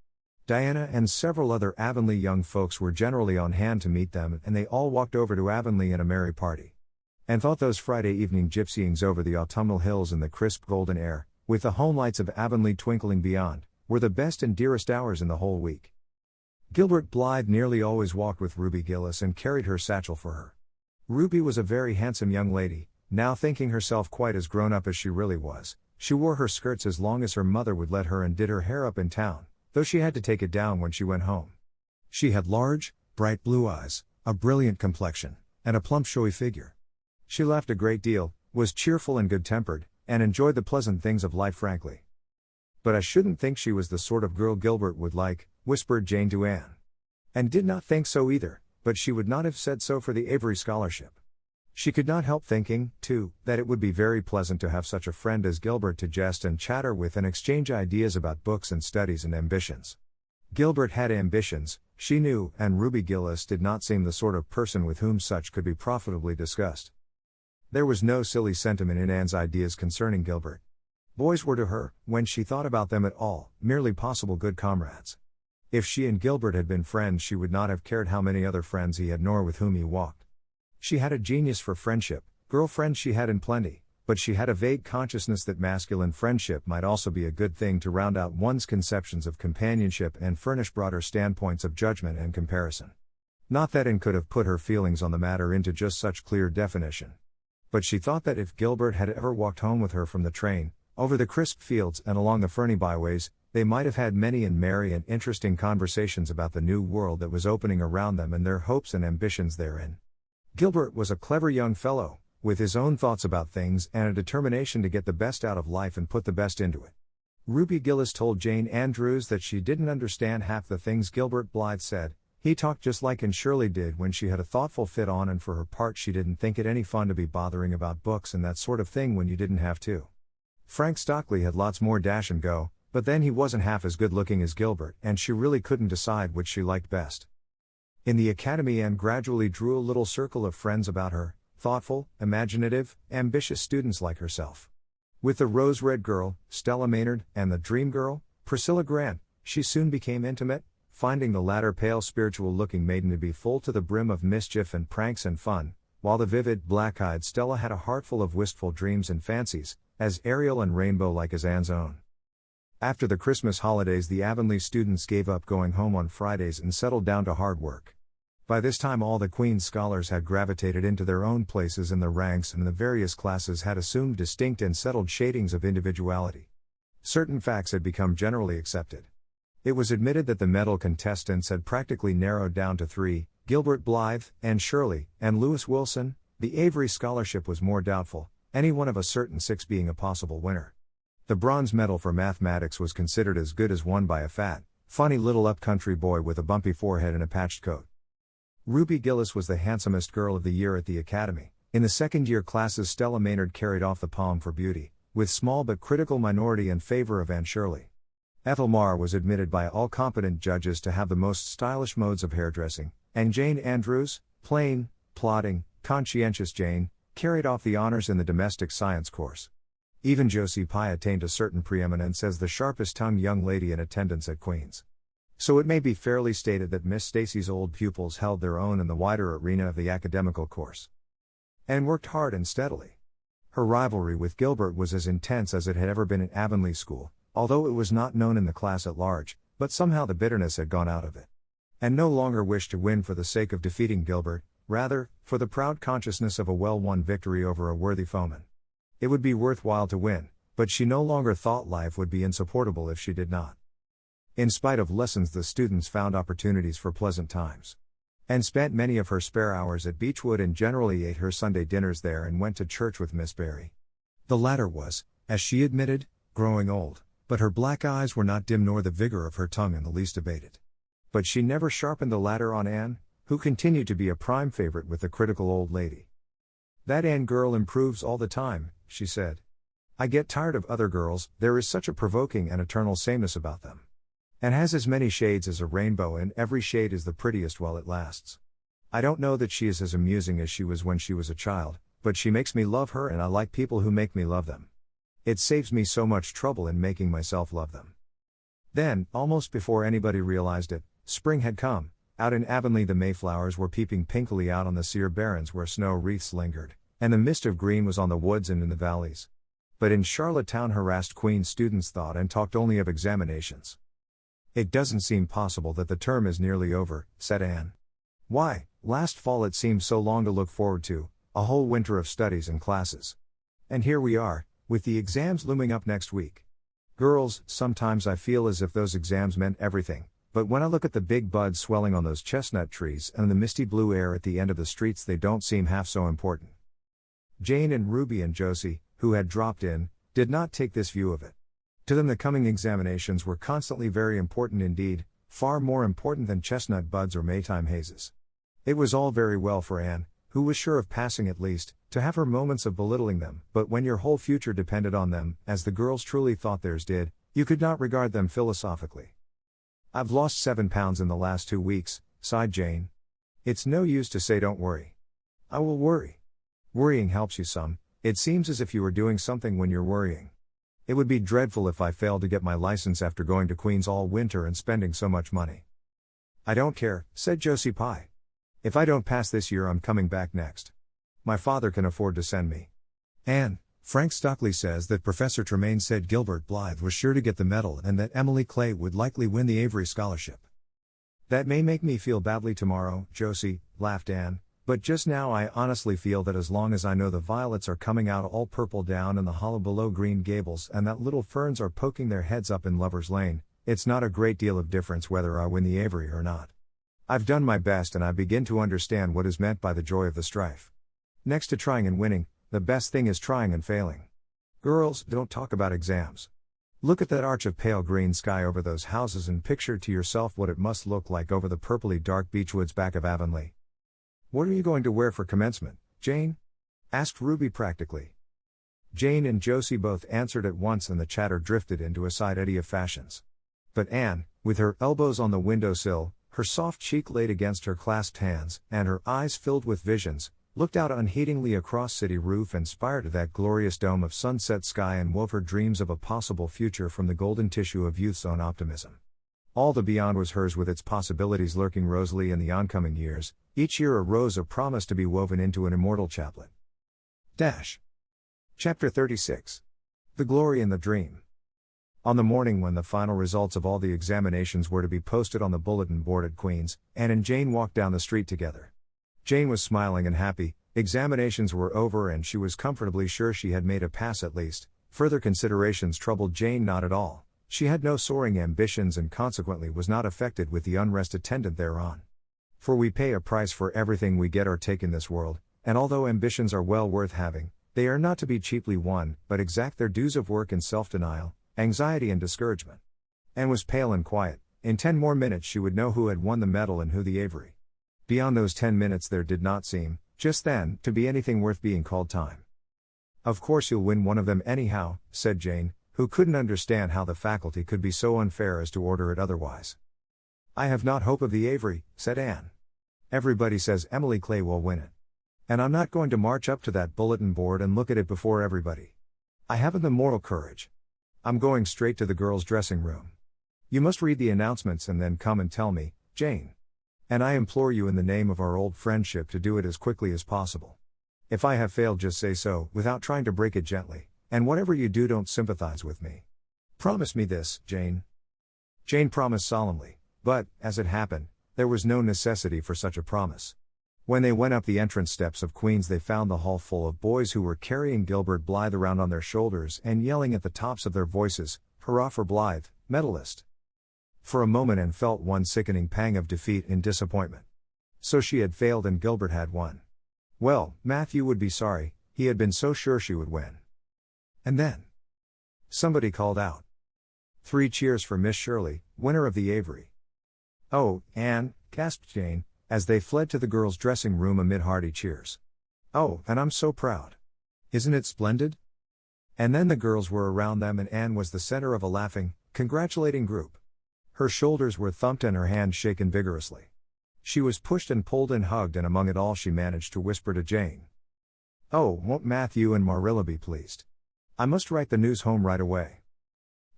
Diana and several other Avonlea young folks were generally on hand to meet them, and they all walked over to Avonlea in a merry party. And thought those Friday evening gypsyings over the autumnal hills in the crisp golden air, with the home lights of Avonlea twinkling beyond, were the best and dearest hours in the whole week. Gilbert Blythe nearly always walked with Ruby Gillis and carried her satchel for her. Ruby was a very handsome young lady, now thinking herself quite as grown up as she really was. She wore her skirts as long as her mother would let her and did her hair up in town, though she had to take it down when she went home. She had large, bright blue eyes, a brilliant complexion, and a plump showy figure. She laughed a great deal, was cheerful and good-tempered, and enjoyed the pleasant things of life frankly. "But I shouldn't think she was the sort of girl Gilbert would like," whispered Jane to Anne. And did not think so either, but she would not have said so for the Avery scholarship. She could not help thinking, too, that it would be very pleasant to have such a friend as Gilbert to jest and chatter with and exchange ideas about books and studies and ambitions. Gilbert had ambitions, she knew, and Ruby Gillis did not seem the sort of person with whom such could be profitably discussed. There was no silly sentiment in Anne's ideas concerning Gilbert. Boys were to her, when she thought about them at all, merely possible good comrades. If she and Gilbert had been friends, she would not have cared how many other friends he had nor with whom he walked. She had a genius for friendship, girlfriends she had in plenty, but she had a vague consciousness that masculine friendship might also be a good thing to round out one's conceptions of companionship and furnish broader standpoints of judgment and comparison. Not that Anne could have put her feelings on the matter into just such clear definition. But she thought that if Gilbert had ever walked home with her from the train, over the crisp fields and along the ferny byways, they might have had many and merry and interesting conversations about the new world that was opening around them and their hopes and ambitions therein. Gilbert was a clever young fellow, with his own thoughts about things and a determination to get the best out of life and put the best into it. Ruby Gillis told Jane Andrews that she didn't understand half the things Gilbert Blythe said. He talked just like Anne Shirley did when she had a thoughtful fit on, and for her part she didn't think it any fun to be bothering about books and that sort of thing when you didn't have to. Frank Stockley had lots more dash and go, but then he wasn't half as good looking as Gilbert, and she really couldn't decide which she liked best. In the academy, Anne gradually drew a little circle of friends about her, thoughtful, imaginative, ambitious students like herself. With the Rose-Red Girl, Stella Maynard, and the Dream Girl, Priscilla Grant, she soon became intimate, finding the latter pale spiritual-looking maiden to be full to the brim of mischief and pranks and fun, while the vivid, black-eyed Stella had a heart full of wistful dreams and fancies, as aerial and rainbow-like as Anne's own. After the Christmas holidays, the Avonlea students gave up going home on Fridays and settled down to hard work. By this time all the Queen's scholars had gravitated into their own places in the ranks, and the various classes had assumed distinct and settled shadings of individuality. Certain facts had become generally accepted. It was admitted that the medal contestants had practically narrowed down to three: Gilbert Blythe, Anne Shirley, and Lewis Wilson. The Avery Scholarship was more doubtful, any one of a certain six being a possible winner. The bronze medal for mathematics was considered as good as won by a fat, funny little up-country boy with a bumpy forehead and a patched coat. Ruby Gillis was the handsomest girl of the year at the academy. In the second-year classes, Stella Maynard carried off the palm for beauty, with small but critical minority in favor of Anne Shirley. Ethel Marr was admitted by all competent judges to have the most stylish modes of hairdressing, and Jane Andrews, plain, plodding, conscientious Jane, carried off the honors in the domestic science course. Even Josie Pye attained a certain preeminence as the sharpest-tongued young lady in attendance at Queen's. So it may be fairly stated that Miss Stacy's old pupils held their own in the wider arena of the academical course. Anne worked hard and steadily. Her rivalry with Gilbert was as intense as it had ever been in Avonlea School, although it was not known in the class at large, but somehow the bitterness had gone out of it. Anne no longer wished to win for the sake of defeating Gilbert, rather, for the proud consciousness of a well-won victory over a worthy foeman. It would be worthwhile to win, but she no longer thought life would be insupportable if she did not. In spite of lessons, the students found opportunities for pleasant times. Anne spent many of her spare hours at Beechwood and generally ate her Sunday dinners there and went to church with Miss Barry. The latter was, as she admitted, growing old, but her black eyes were not dim nor the vigor of her tongue in the least abated. But she never sharpened the latter on Anne, who continued to be a prime favorite with the critical old lady. "That Anne girl improves all the time," she said. "I get tired of other girls, there is such a provoking and eternal sameness about them. And has as many shades as a rainbow, and every shade is the prettiest while it lasts. I don't know that she is as amusing as she was when she was a child, but she makes me love her, and I like people who make me love them. It saves me so much trouble in making myself love them." Then, almost before anybody realized it, spring had come. Out in Avonlea the Mayflowers were peeping pinkily out on the sere barrens where snow wreaths lingered, and the mist of green was on the woods and in the valleys. But in Charlottetown harassed Queen's students thought and talked only of examinations. "It doesn't seem possible that the term is nearly over," said Anne. "Why, last fall it seemed so long to look forward to, a whole winter of studies and classes. And here we are, with the exams looming up next week. Girls, sometimes I feel as if those exams meant everything, but when I look at the big buds swelling on those chestnut trees and the misty blue air at the end of the streets, they don't seem half so important." Jane and Ruby and Josie, who had dropped in, did not take this view of it. To them the coming examinations were constantly very important indeed, far more important than chestnut buds or Maytime hazes. It was all very well for Anne, who was sure of passing at least, to have her moments of belittling them, but when your whole future depended on them, as the girls truly thought theirs did, you could not regard them philosophically. "I've lost 7 pounds in the last 2 weeks, sighed Jane. "It's no use to say don't worry." "I will worry." "Worrying helps you some, it seems as if you are doing something when you're worrying." "It would be dreadful if I failed to get my license after going to Queens all winter and spending so much money." "I don't care," said Josie Pye. "If I don't pass this year, I'm coming back next. My father can afford to send me." "Anne, Frank Stockley says that Professor Tremaine said Gilbert Blythe was sure to get the medal and that Emily Clay would likely win the Avery Scholarship." "That may make me feel badly tomorrow, Josie," laughed Anne, "but just now I honestly feel that as long as I know the violets are coming out all purple down in the hollow below Green Gables and that little ferns are poking their heads up in Lover's Lane, it's not a great deal of difference whether I win the Avery or not. I've done my best and I begin to understand what is meant by the joy of the strife. Next to trying and winning, the best thing is trying and failing. Girls, don't talk about exams. Look at that arch of pale green sky over those houses and picture to yourself what it must look like over the purpley dark beechwoods back of Avonlea." "What are you going to wear for commencement, Jane?" asked Ruby practically. Jane and Josie both answered at once and the chatter drifted into a side eddy of fashions. But Anne, with her elbows on the windowsill, her soft cheek laid against her clasped hands, and her eyes filled with visions, looked out unheedingly across city roof and spired to that glorious dome of sunset sky and wove her dreams of a possible future from the golden tissue of youth's own optimism. All the beyond was hers with its possibilities lurking rosily in the oncoming years, each year a rose of promise to be woven into an immortal chaplet. Chapter 36. The Glory and the Dream. On the morning when the final results of all the examinations were to be posted on the bulletin board at Queen's, Anne and Jane walked down the street together. Jane was smiling and happy, examinations were over and she was comfortably sure she had made a pass at least. Further considerations troubled Jane not at all. She had no soaring ambitions and consequently was not affected with the unrest attendant thereon. For we pay a price for everything we get or take in this world, and although ambitions are well worth having, they are not to be cheaply won, but exact their dues of work and self-denial, anxiety and discouragement. Anne was pale and quiet. In 10 more minutes she would know who had won the medal and who the Avery. Beyond those 10 minutes there did not seem, just then, to be anything worth being called time. "Of course you'll win one of them anyhow," said Jane, who couldn't understand how the faculty could be so unfair as to order it otherwise. "I have not hope of the Avery," said Anne. "Everybody says Emily Clay will win it. And I'm not going to march up to that bulletin board and look at it before everybody. I haven't the moral courage. I'm going straight to the girls' dressing room. You must read the announcements and then come and tell me, Jane. And I implore you in the name of our old friendship to do it as quickly as possible. If I have failed, just say so, without trying to break it gently, and whatever you do, don't sympathize with me. Promise me this, Jane." Jane promised solemnly, but, as it happened, there was no necessity for such a promise. When they went up the entrance steps of Queen's, they found the hall full of boys who were carrying Gilbert Blythe around on their shoulders and yelling at the tops of their voices, "Hurrah for Blythe, medalist!" For a moment Anne felt one sickening pang of defeat and disappointment. So she had failed and Gilbert had won. Well, Matthew would be sorry, he had been so sure she would win. And then somebody called out, "3 cheers for Miss Shirley, winner of the Avery." "Oh, Anne," gasped Jane, as they fled to the girls' dressing room amid hearty cheers. "Oh, and I'm so proud. Isn't it splendid?" And then the girls were around them and Anne was the center of a laughing, congratulating group. Her shoulders were thumped and her hands shaken vigorously. She was pushed and pulled and hugged, and among it all she managed to whisper to Jane, "Oh, won't Matthew and Marilla be pleased? I must write the news home right away."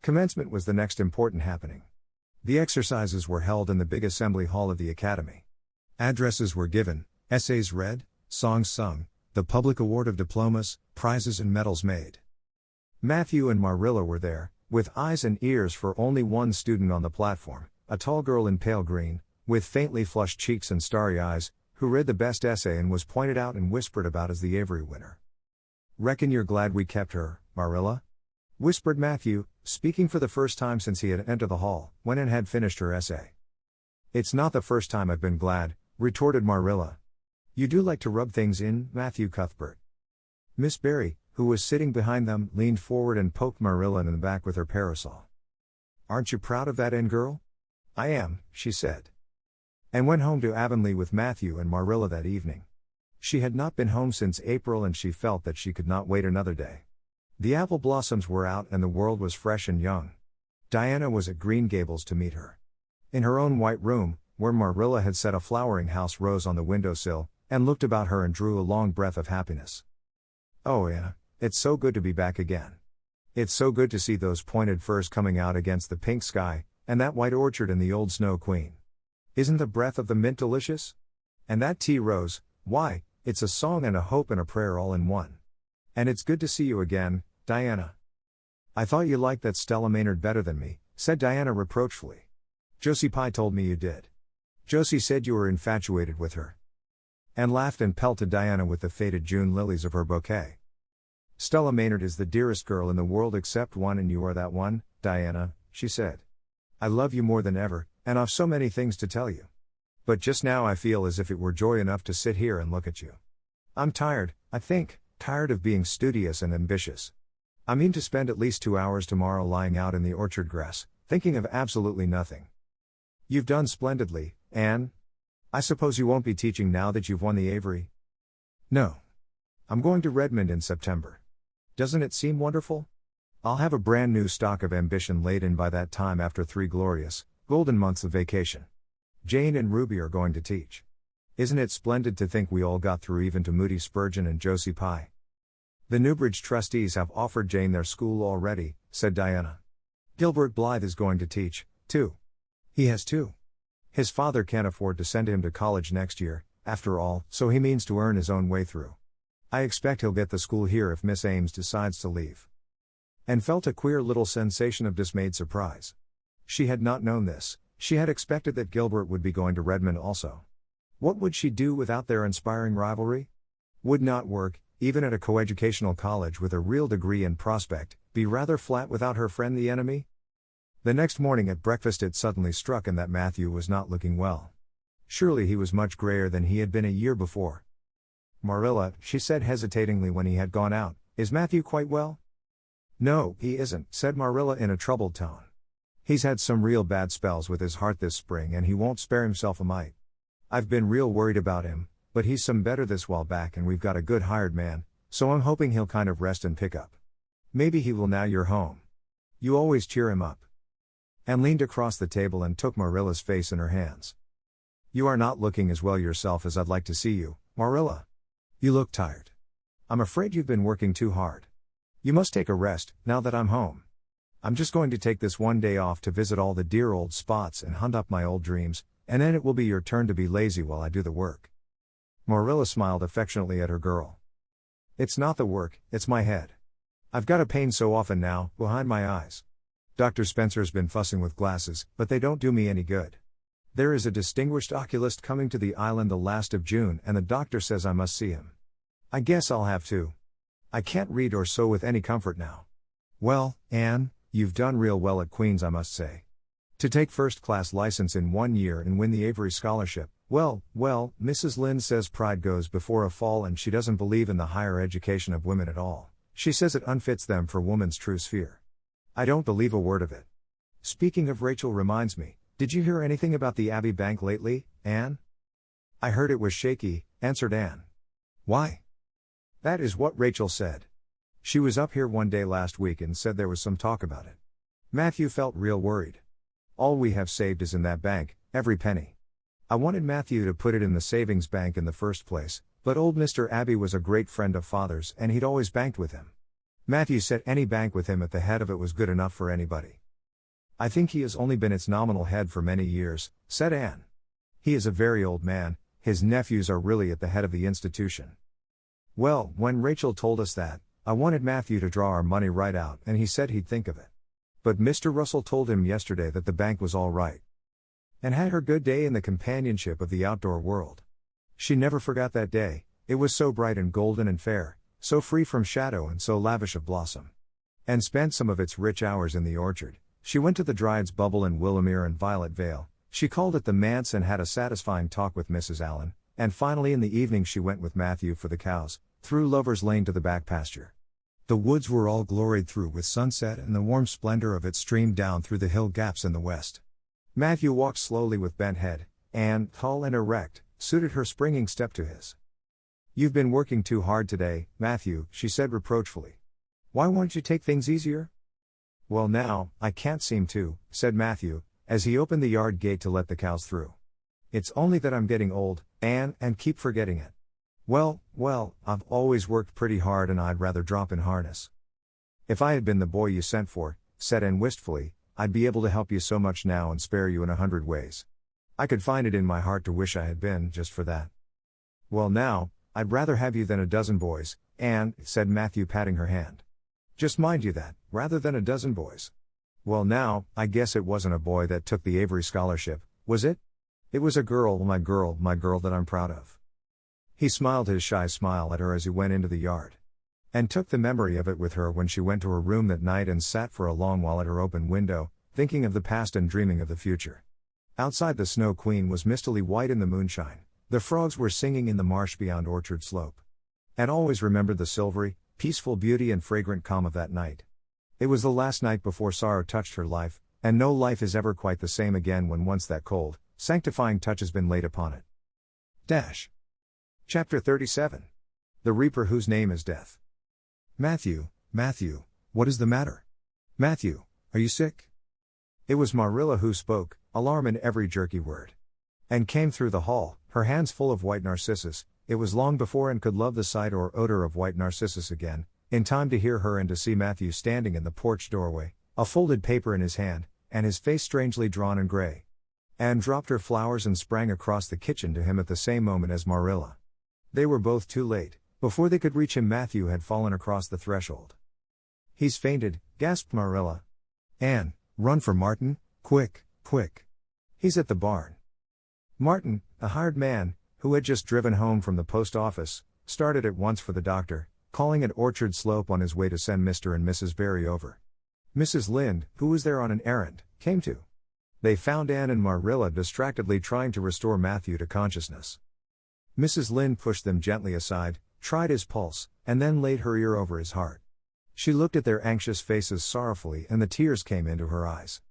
Commencement was the next important happening. The exercises were held in the big assembly hall of the academy. Addresses were given, essays read, songs sung, the public award of diplomas, prizes and medals made. Matthew and Marilla were there, with eyes and ears for only one student on the platform, a tall girl in pale green, with faintly flushed cheeks and starry eyes, who read the best essay and was pointed out and whispered about as the Avery winner. "Reckon you're glad we kept her, Marilla?" whispered Matthew, speaking for the first time since he had entered the hall, when Anne had finished her essay. "It's not the first time I've been glad," retorted Marilla. "You do like to rub things in, Matthew Cuthbert." Miss Barry, who was sitting behind them, leaned forward and poked Marilla in the back with her parasol. "Aren't you proud of that, Anne girl?" "I am," she said. And went home to Avonlea with Matthew and Marilla that evening. She had not been home since April and she felt that she could not wait another day. The apple blossoms were out and the world was fresh and young. Diana was at Green Gables to meet her. In her own white room, where Marilla had set a flowering house rose on the windowsill, and looked about her and drew a long breath of happiness. "Oh Anna, it's so good to be back again. It's so good to see those pointed firs coming out against the pink sky, and that white orchard and the old Snow Queen. Isn't the breath of the mint delicious? And that tea rose, why, it's a song and a hope and a prayer all in one. And it's good to see you again, Diana." "I thought you liked that Stella Maynard better than me," said Diana reproachfully. "Josie Pye told me you did. Josie said you were infatuated with her." And laughed and pelted Diana with the faded June lilies of her bouquet. "Stella Maynard is the dearest girl in the world except one, and you are that one, Diana," she said. "I love you more than ever, and I've so many things to tell you. But just now I feel as if it were joy enough to sit here and look at you. I'm tired, I think, tired of being studious and ambitious. I mean to spend at least 2 hours tomorrow lying out in the orchard grass, thinking of absolutely nothing." "You've done splendidly, Anne. I suppose you won't be teaching now that you've won the Avery?" "No. I'm going to Redmond in September. Doesn't it seem wonderful? I'll have a brand new stock of ambition laid in by that time after 3 glorious, golden months of vacation. Jane and Ruby are going to teach. Isn't it splendid to think we all got through even to Moody Spurgeon and Josie Pye?" "The Newbridge trustees have offered Jane their school already," said Diana. "Gilbert Blythe is going to teach, too. He has 2. His father can't afford to send him to college next year, after all, so he means to earn his own way through. I expect he'll get the school here if Miss Ames decides to leave." And felt a queer little sensation of dismayed surprise. She had not known this, she had expected that Gilbert would be going to Redmond also. What would she do without their inspiring rivalry? Would not work, even at a coeducational college with a real degree in prospect, be rather flat without her friend the enemy? The next morning at breakfast it suddenly struck him that Matthew was not looking well. Surely he was much grayer than he had been a year before. "Marilla," she said hesitatingly when he had gone out, "is Matthew quite well?" "No, he isn't," said Marilla in a troubled tone. "He's had some real bad spells with his heart this spring and he won't spare himself a mite. I've been real worried about him, but he's some better this while back and we've got a good hired man, so I'm hoping he'll kind of rest and pick up. Maybe he will now you're home. You always cheer him up." And leaned across the table and took Marilla's face in her hands. "You are not looking as well yourself as I'd like to see you, Marilla. You look tired. I'm afraid you've been working too hard. You must take a rest, now that I'm home. I'm just going to take this one day off to visit all the dear old spots and hunt up my old dreams, and then it will be your turn to be lazy while I do the work." Marilla smiled affectionately at her girl. "It's not the work, it's my head. I've got a pain so often now, behind my eyes. Dr. Spencer's been fussing with glasses, but they don't do me any good. There is a distinguished oculist coming to the island the last of June and the doctor says I must see him. I guess I'll have to. I can't read or sew with any comfort now. Well, Anne, you've done real well at Queen's, I must say. To take first-class license in 1 year and win the Avery Scholarship, well, Mrs. Lynde says pride goes before a fall and she doesn't believe in the higher education of women at all. She says it unfits them for woman's true sphere. I don't believe a word of it. Speaking of Rachel reminds me, did you hear anything about the Abbey Bank lately, Anne?" "I heard it was shaky," answered Anne. "Why?" "That is what Rachel said. She was up here one day last week and said there was some talk about it. Matthew felt real worried. All we have saved is in that bank, every penny. I wanted Matthew to put it in the savings bank in the first place, but old Mr. Abbey was a great friend of father's and he'd always banked with him. Matthew said any bank with him at the head of it was good enough for anybody. I think he has only been its nominal head for many years," said Anne. "He is a very old man, his nephews are really at the head of the institution. Well, when Rachel told us that, I wanted Matthew to draw our money right out and he said he'd think of it. But Mr. Russell told him yesterday that the bank was all right. And had her good day in the companionship of the outdoor world. She never forgot that day, it was so bright and golden and fair, so free from shadow and so lavish of blossom. And spent some of its rich hours in the orchard. She went to the Dryad's Bubble in Willowmere and Violet Vale, she called it the manse and had a satisfying talk with Mrs. Allen, and finally in the evening she went with Matthew for the cows, through Lover's Lane to the back pasture. The woods were all gloried through with sunset and the warm splendor of it streamed down through the hill gaps in the west. Matthew walked slowly with bent head, and, tall and erect, suited her springing step to his. You've been working too hard today, Matthew, she said reproachfully. Why won't you take things easier? Well now, I can't seem to, said Matthew, as he opened the yard gate to let the cows through. It's only that I'm getting old, Anne, and keep forgetting it. Well, I've always worked pretty hard and I'd rather drop in harness. If I had been the boy you sent for, said Anne wistfully, I'd be able to help you so much now and spare you in 100 ways. I could find it in my heart to wish I had been, just for that. Well now, I'd rather have you than a dozen boys, Anne, said Matthew patting her hand. Just mind you that, rather than a dozen boys. Well now, I guess it wasn't a boy that took the Avery scholarship, was it? It was a girl that I'm proud of. He smiled his shy smile at her as he went into the yard. And took the memory of it with her when she went to her room that night and sat for a long while at her open window, thinking of the past and dreaming of the future. Outside the Snow Queen was mistily white in the moonshine, the frogs were singing in the marsh beyond Orchard Slope. And always remembered the silvery, peaceful beauty and fragrant calm of that night. It was the last night before sorrow touched her life, and no life is ever quite the same again when once that cold, sanctifying touch has been laid upon it. Chapter 37. The Reaper whose name is Death. Matthew, what is the matter? Matthew, are you sick? It was Marilla who spoke, alarm in every jerky word. And came through the hall, her hands full of white narcissus. It was long before Anne could love the sight or odor of white narcissus again, in time to hear her and to see Matthew standing in the porch doorway, a folded paper in his hand, and his face strangely drawn and gray. Anne dropped her flowers and sprang across the kitchen to him at the same moment as Marilla. They were both too late. Before they could reach him, Matthew had fallen across the threshold. He's fainted, gasped Marilla. Anne, run for Martin, quick. He's at the barn. Martin, a hired man, who had just driven home from the post office, started at once for the doctor, calling at Orchard Slope on his way to send Mr. and Mrs. Barry over. Mrs. Lynde, who was there on an errand, came too. They found Anne and Marilla distractedly trying to restore Matthew to consciousness. Mrs. Lynde pushed them gently aside, tried his pulse, and then laid her ear over his heart. She looked at their anxious faces sorrowfully and the tears came into her eyes.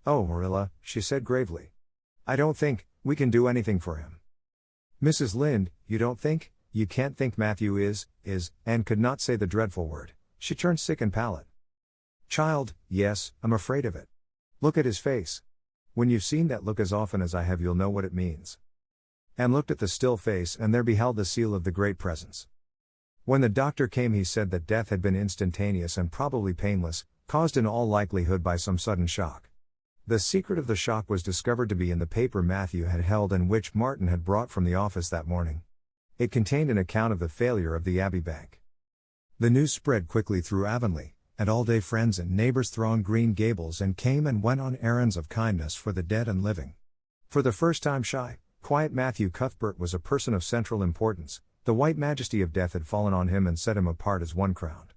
Oh, Marilla, she said gravely. I don't think we can do anything for him. Mrs. Lynde, you don't think? You can't think Matthew is, Anne could not say the dreadful word. She turned sick and pallid. Child, yes, I'm afraid of it. Look at his face. When you've seen that look as often as I have, you'll know what it means. Anne looked at the still face and there beheld the seal of the great presence. When the doctor came, he said that death had been instantaneous and probably painless, caused in all likelihood by some sudden shock. The secret of the shock was discovered to be in the paper Matthew had held and which Martin had brought from the office that morning. It contained an account of the failure of the Abbey Bank. The news spread quickly through Avonlea, and all-day friends and neighbors thronged Green Gables and came and went on errands of kindness for the dead and living. For the first time, shy, quiet Matthew Cuthbert was a person of central importance. The white majesty of death had fallen on him and set him apart as one crowned.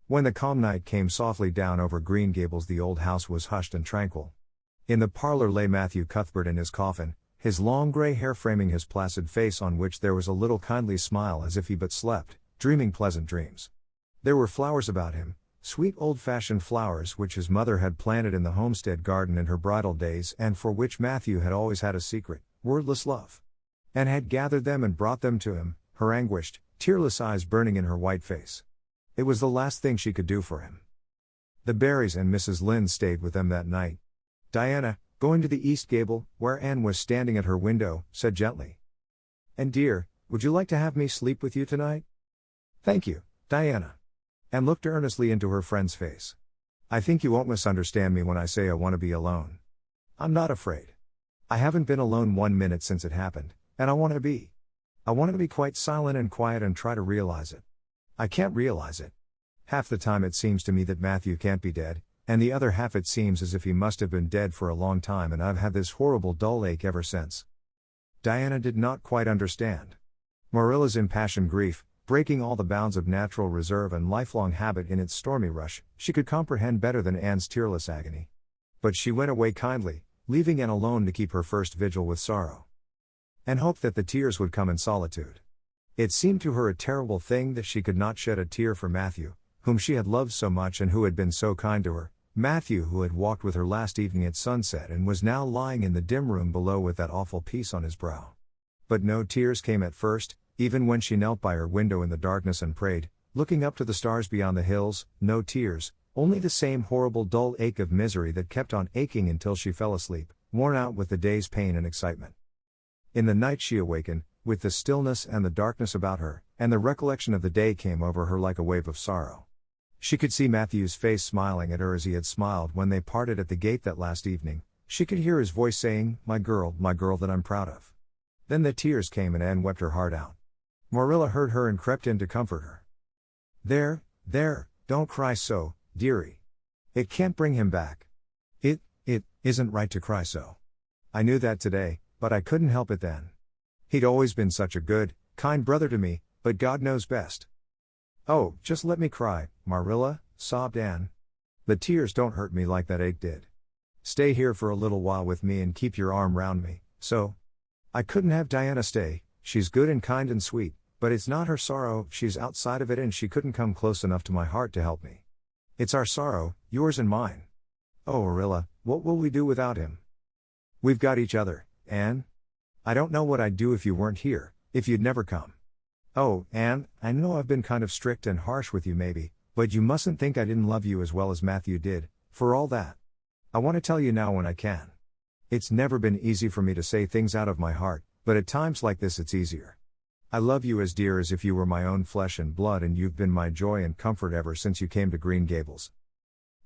When the calm night came softly down over Green Gables, the old house was hushed and tranquil. In the parlor lay Matthew Cuthbert in his coffin, his long gray hair framing his placid face on which there was a little kindly smile as if he but slept, dreaming pleasant dreams. There were flowers about him, sweet old-fashioned flowers which his mother had planted in the homestead garden in her bridal days and for which Matthew had always had a secret, wordless love. And had gathered them and brought them to him, her anguished, tearless eyes burning in her white face. It was the last thing she could do for him. The Barrys and Mrs. Lynde stayed with them that night. Diana, going to the east gable, where Anne was standing at her window, said gently, "And dear, would you like to have me sleep with you tonight?" "Thank you, Diana." And looked earnestly into her friend's face. "I think you won't misunderstand me when I say I want to be alone. I'm not afraid. I haven't been alone 1 minute since it happened, and I want to be. I want to be quite silent and quiet and try to realize it. I can't realize it. Half the time it seems to me that Matthew can't be dead, and the other half it seems as if he must have been dead for a long time and I've had this horrible dull ache ever since." Diana did not quite understand. Marilla's impassioned grief, breaking all the bounds of natural reserve and lifelong habit in its stormy rush, she could comprehend better than Anne's tearless agony. But she went away kindly, leaving Anne alone to keep her first vigil with sorrow. And hoped that the tears would come in solitude. It seemed to her a terrible thing that she could not shed a tear for Matthew, whom she had loved so much and who had been so kind to her, Matthew who had walked with her last evening at sunset and was now lying in the dim room below with that awful peace on his brow. But no tears came at first, Even when she knelt by her window in the darkness and prayed, looking up to the stars beyond the hills, no tears, only the same horrible dull ache of misery that kept on aching until she fell asleep, worn out with the day's pain and excitement. In the night she awakened, with the stillness and the darkness about her, and the recollection of the day came over her like a wave of sorrow. She could see Matthew's face smiling at her as he had smiled when they parted at the gate that last evening. She could hear his voice saying, my girl that I'm proud of." Then the tears came and Anne wept her heart out. Marilla heard her and crept in to comfort her. There, don't cry so, dearie. It can't bring him back. It isn't right to cry so. I knew that today, but I couldn't help it then. He'd always been such a good, kind brother to me, but God knows best." "Oh, just let me cry, Marilla," sobbed Anne. "The tears don't hurt me like that ache did. Stay here for a little while with me and keep your arm round me, so." "I couldn't have Diana stay, she's good and kind and sweet, but it's not her sorrow, she's outside of it and she couldn't come close enough to my heart to help me. It's our sorrow, yours and mine. Oh, Marilla, what will we do without him? We've got each other, Anne. I don't know what I'd do if you weren't here, if you'd never come. Oh, Anne, I know I've been kind of strict and harsh with you maybe, but you mustn't think I didn't love you as well as Matthew did, for all that. I want to tell you now when I can. It's never been easy for me to say things out of my heart, but at times like this it's easier. I love you as dear as if you were my own flesh and blood, and you've been my joy and comfort ever since you came to Green Gables."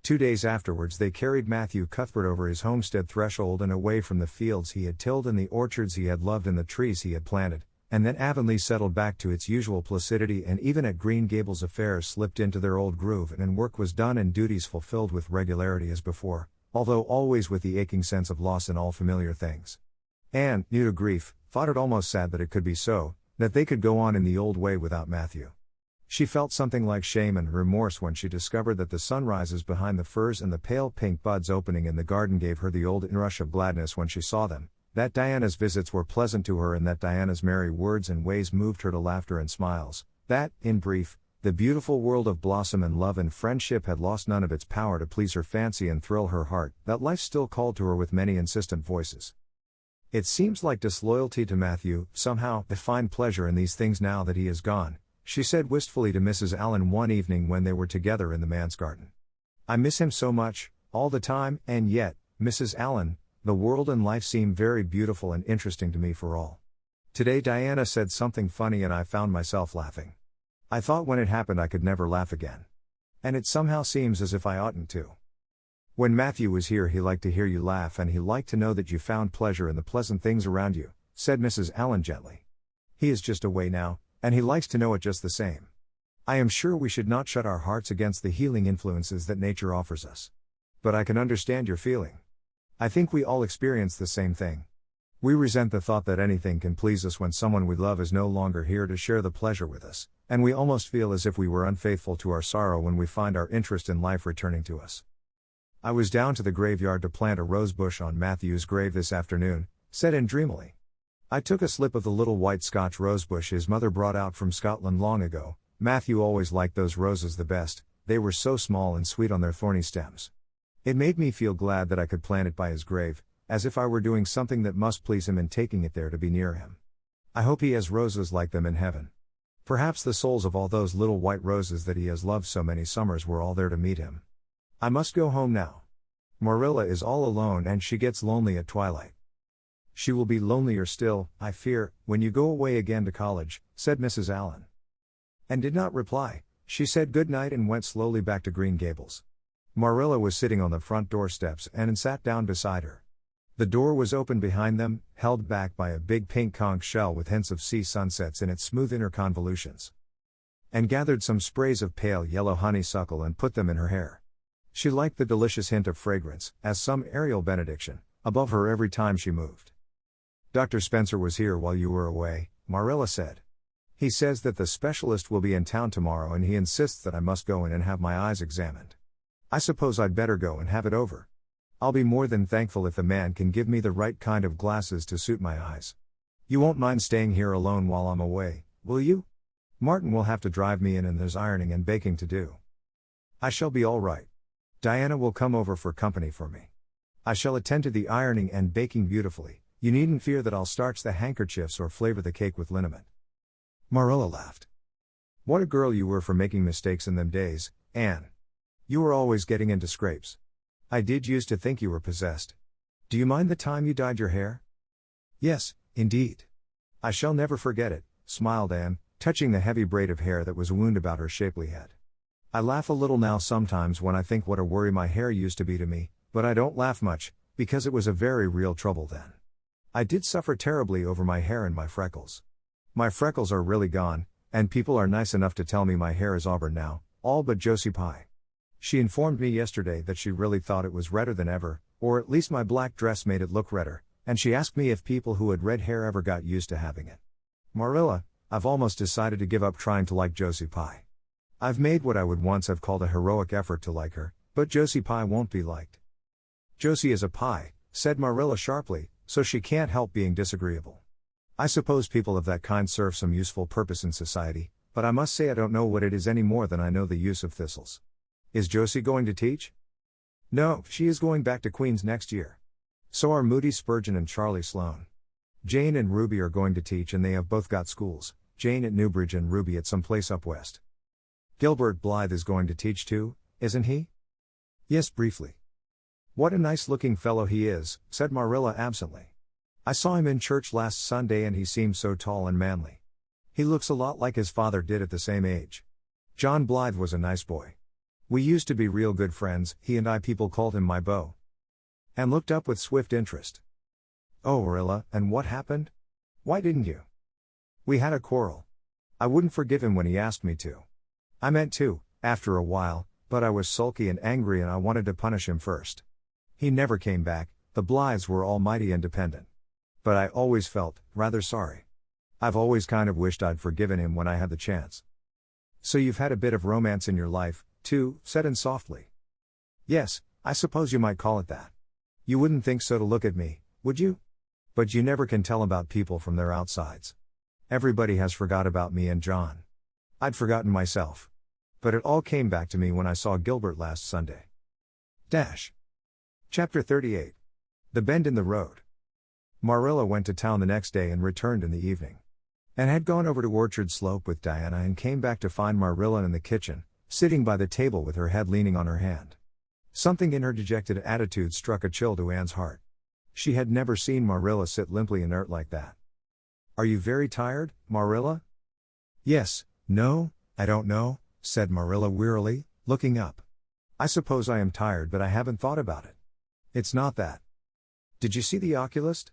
2 days afterwards they carried Matthew Cuthbert over his homestead threshold and away from the fields he had tilled and the orchards he had loved and the trees he had planted, and then Avonlea settled back to its usual placidity, and even at Green Gables affairs slipped into their old groove and work was done and duties fulfilled with regularity as before, although always with the aching sense of loss in all familiar things. Anne, new to grief, thought it almost sad that it could be so, that they could go on in the old way without Matthew. She felt something like shame and remorse when she discovered that the sunrises behind the firs and the pale pink buds opening in the garden gave her the old inrush of gladness when she saw them, that Diana's visits were pleasant to her and that Diana's merry words and ways moved her to laughter and smiles, that, in brief, the beautiful world of blossom and love and friendship had lost none of its power to please her fancy and thrill her heart, that life still called to her with many insistent voices. "It seems like disloyalty to Matthew, somehow, to find pleasure in these things now that he is gone," she said wistfully to Mrs. Allen one evening when they were together in the manse garden. "I miss him so much, all the time, and yet, Mrs. Allen, the world and life seem very beautiful and interesting to me for all." Today Diana said something funny and I found myself laughing. I thought when it happened I could never laugh again. And it somehow seems as if I oughtn't to. "When Matthew was here he liked to hear you laugh and he liked to know that you found pleasure in the pleasant things around you," said Mrs. Allen gently. "He is just away now, and he likes to know it just the same. I am sure we should not shut our hearts against the healing influences that nature offers us. But I can understand your feeling. I think we all experience the same thing. We resent the thought that anything can please us when someone we love is no longer here to share the pleasure with us, and we almost feel as if we were unfaithful to our sorrow when we find our interest in life returning to us. I was down to the graveyard to plant a rose bush on Matthew's grave this afternoon," said Anne dreamily. "I took a slip of the little white Scotch rosebush his mother brought out from Scotland long ago. Matthew always liked those roses the best, they were so small and sweet on their thorny stems. It made me feel glad that I could plant it by his grave, as if I were doing something that must please him in taking it there to be near him. I hope he has roses like them in heaven. Perhaps the souls of all those little white roses that he has loved so many summers were all there to meet him. I must go home now. Marilla is all alone and she gets lonely at twilight." "She will be lonelier still, I fear, when you go away again to college," said Mrs. Allen. And did not reply. She said good night and went slowly back to Green Gables. Marilla was sitting on the front door steps and Anne sat down beside her. The door was open behind them, held back by a big pink conch shell with hints of sea sunsets in its smooth inner convolutions. Anne gathered some sprays of pale yellow honeysuckle and put them in her hair. She liked the delicious hint of fragrance, as some aerial benediction, above her every time she moved. "Dr. Spencer was here while you were away," Marilla said. "He says that the specialist will be in town tomorrow and he insists that I must go in and have my eyes examined. I suppose I'd better go and have it over. I'll be more than thankful if the man can give me the right kind of glasses to suit my eyes. You won't mind staying here alone while I'm away, will you? Martin will have to drive me in and there's ironing and baking to do. I shall be all right. Diana will come over for company for me. I shall attend to the ironing and baking beautifully. You needn't fear that I'll starch the handkerchiefs or flavor the cake with liniment." Marilla laughed. What a girl you were for making mistakes in them days, Anne. You were always getting into scrapes. I did used to think you were possessed. Do you mind the time you dyed your hair? Yes, indeed. I shall never forget it, smiled Anne, touching the heavy braid of hair that was wound about her shapely head. I laugh a little now sometimes when I think what a worry my hair used to be to me, but I don't laugh much, because it was a very real trouble then. I did suffer terribly over my hair and my freckles. My freckles are really gone, and people are nice enough to tell me my hair is auburn now, all but Josie Pye. She informed me yesterday that she really thought it was redder than ever, or at least my black dress made it look redder, and she asked me if people who had red hair ever got used to having it. Marilla, I've almost decided to give up trying to like Josie Pye. I've made what I would once have called a heroic effort to like her, but Josie Pye won't be liked. Josie is a pie, said Marilla sharply, so she can't help being disagreeable. I suppose people of that kind serve some useful purpose in society, but I must say I don't know what it is any more than I know the use of thistles. Is Josie going to teach? No, she is going back to Queen's next year. So are Moody Spurgeon and Charlie Sloane. Jane and Ruby are going to teach and they have both got schools, Jane at Newbridge and Ruby at some place up west. Gilbert Blythe is going to teach too, isn't he? Yes, briefly. What a nice-looking fellow he is, said Marilla absently. I saw him in church last Sunday and he seemed so tall and manly. He looks a lot like his father did at the same age. John Blythe was a nice boy. We used to be real good friends, he and I. People called him my beau. Anne looked up with swift interest. Oh, Marilla, and what happened? Why didn't you? We had a quarrel. I wouldn't forgive him when he asked me to. I meant to, after a while, but I was sulky and angry and I wanted to punish him first. He never came back, the Blythes were almighty independent. But I always felt rather sorry. I've always kind of wished I'd forgiven him when I had the chance. So you've had a bit of romance in your life, too, said Anne softly. Yes, I suppose you might call it that. You wouldn't think so to look at me, would you? But you never can tell about people from their outsides. Everybody has forgot about me and John. I'd forgotten myself. But it all came back to me when I saw Gilbert last Sunday. Chapter 38. The Bend in the Road. Marilla went to town the next day and returned in the evening. Anne had gone over to Orchard Slope with Diana and came back to find Marilla in the kitchen, sitting by the table with her head leaning on her hand. Something in her dejected attitude struck a chill to Anne's heart. She had never seen Marilla sit limply inert like that. Are you very tired, Marilla? Yes, no, I don't know, said Marilla wearily, looking up. I suppose I am tired, but I haven't thought about it. It's not that. Did you see the oculist?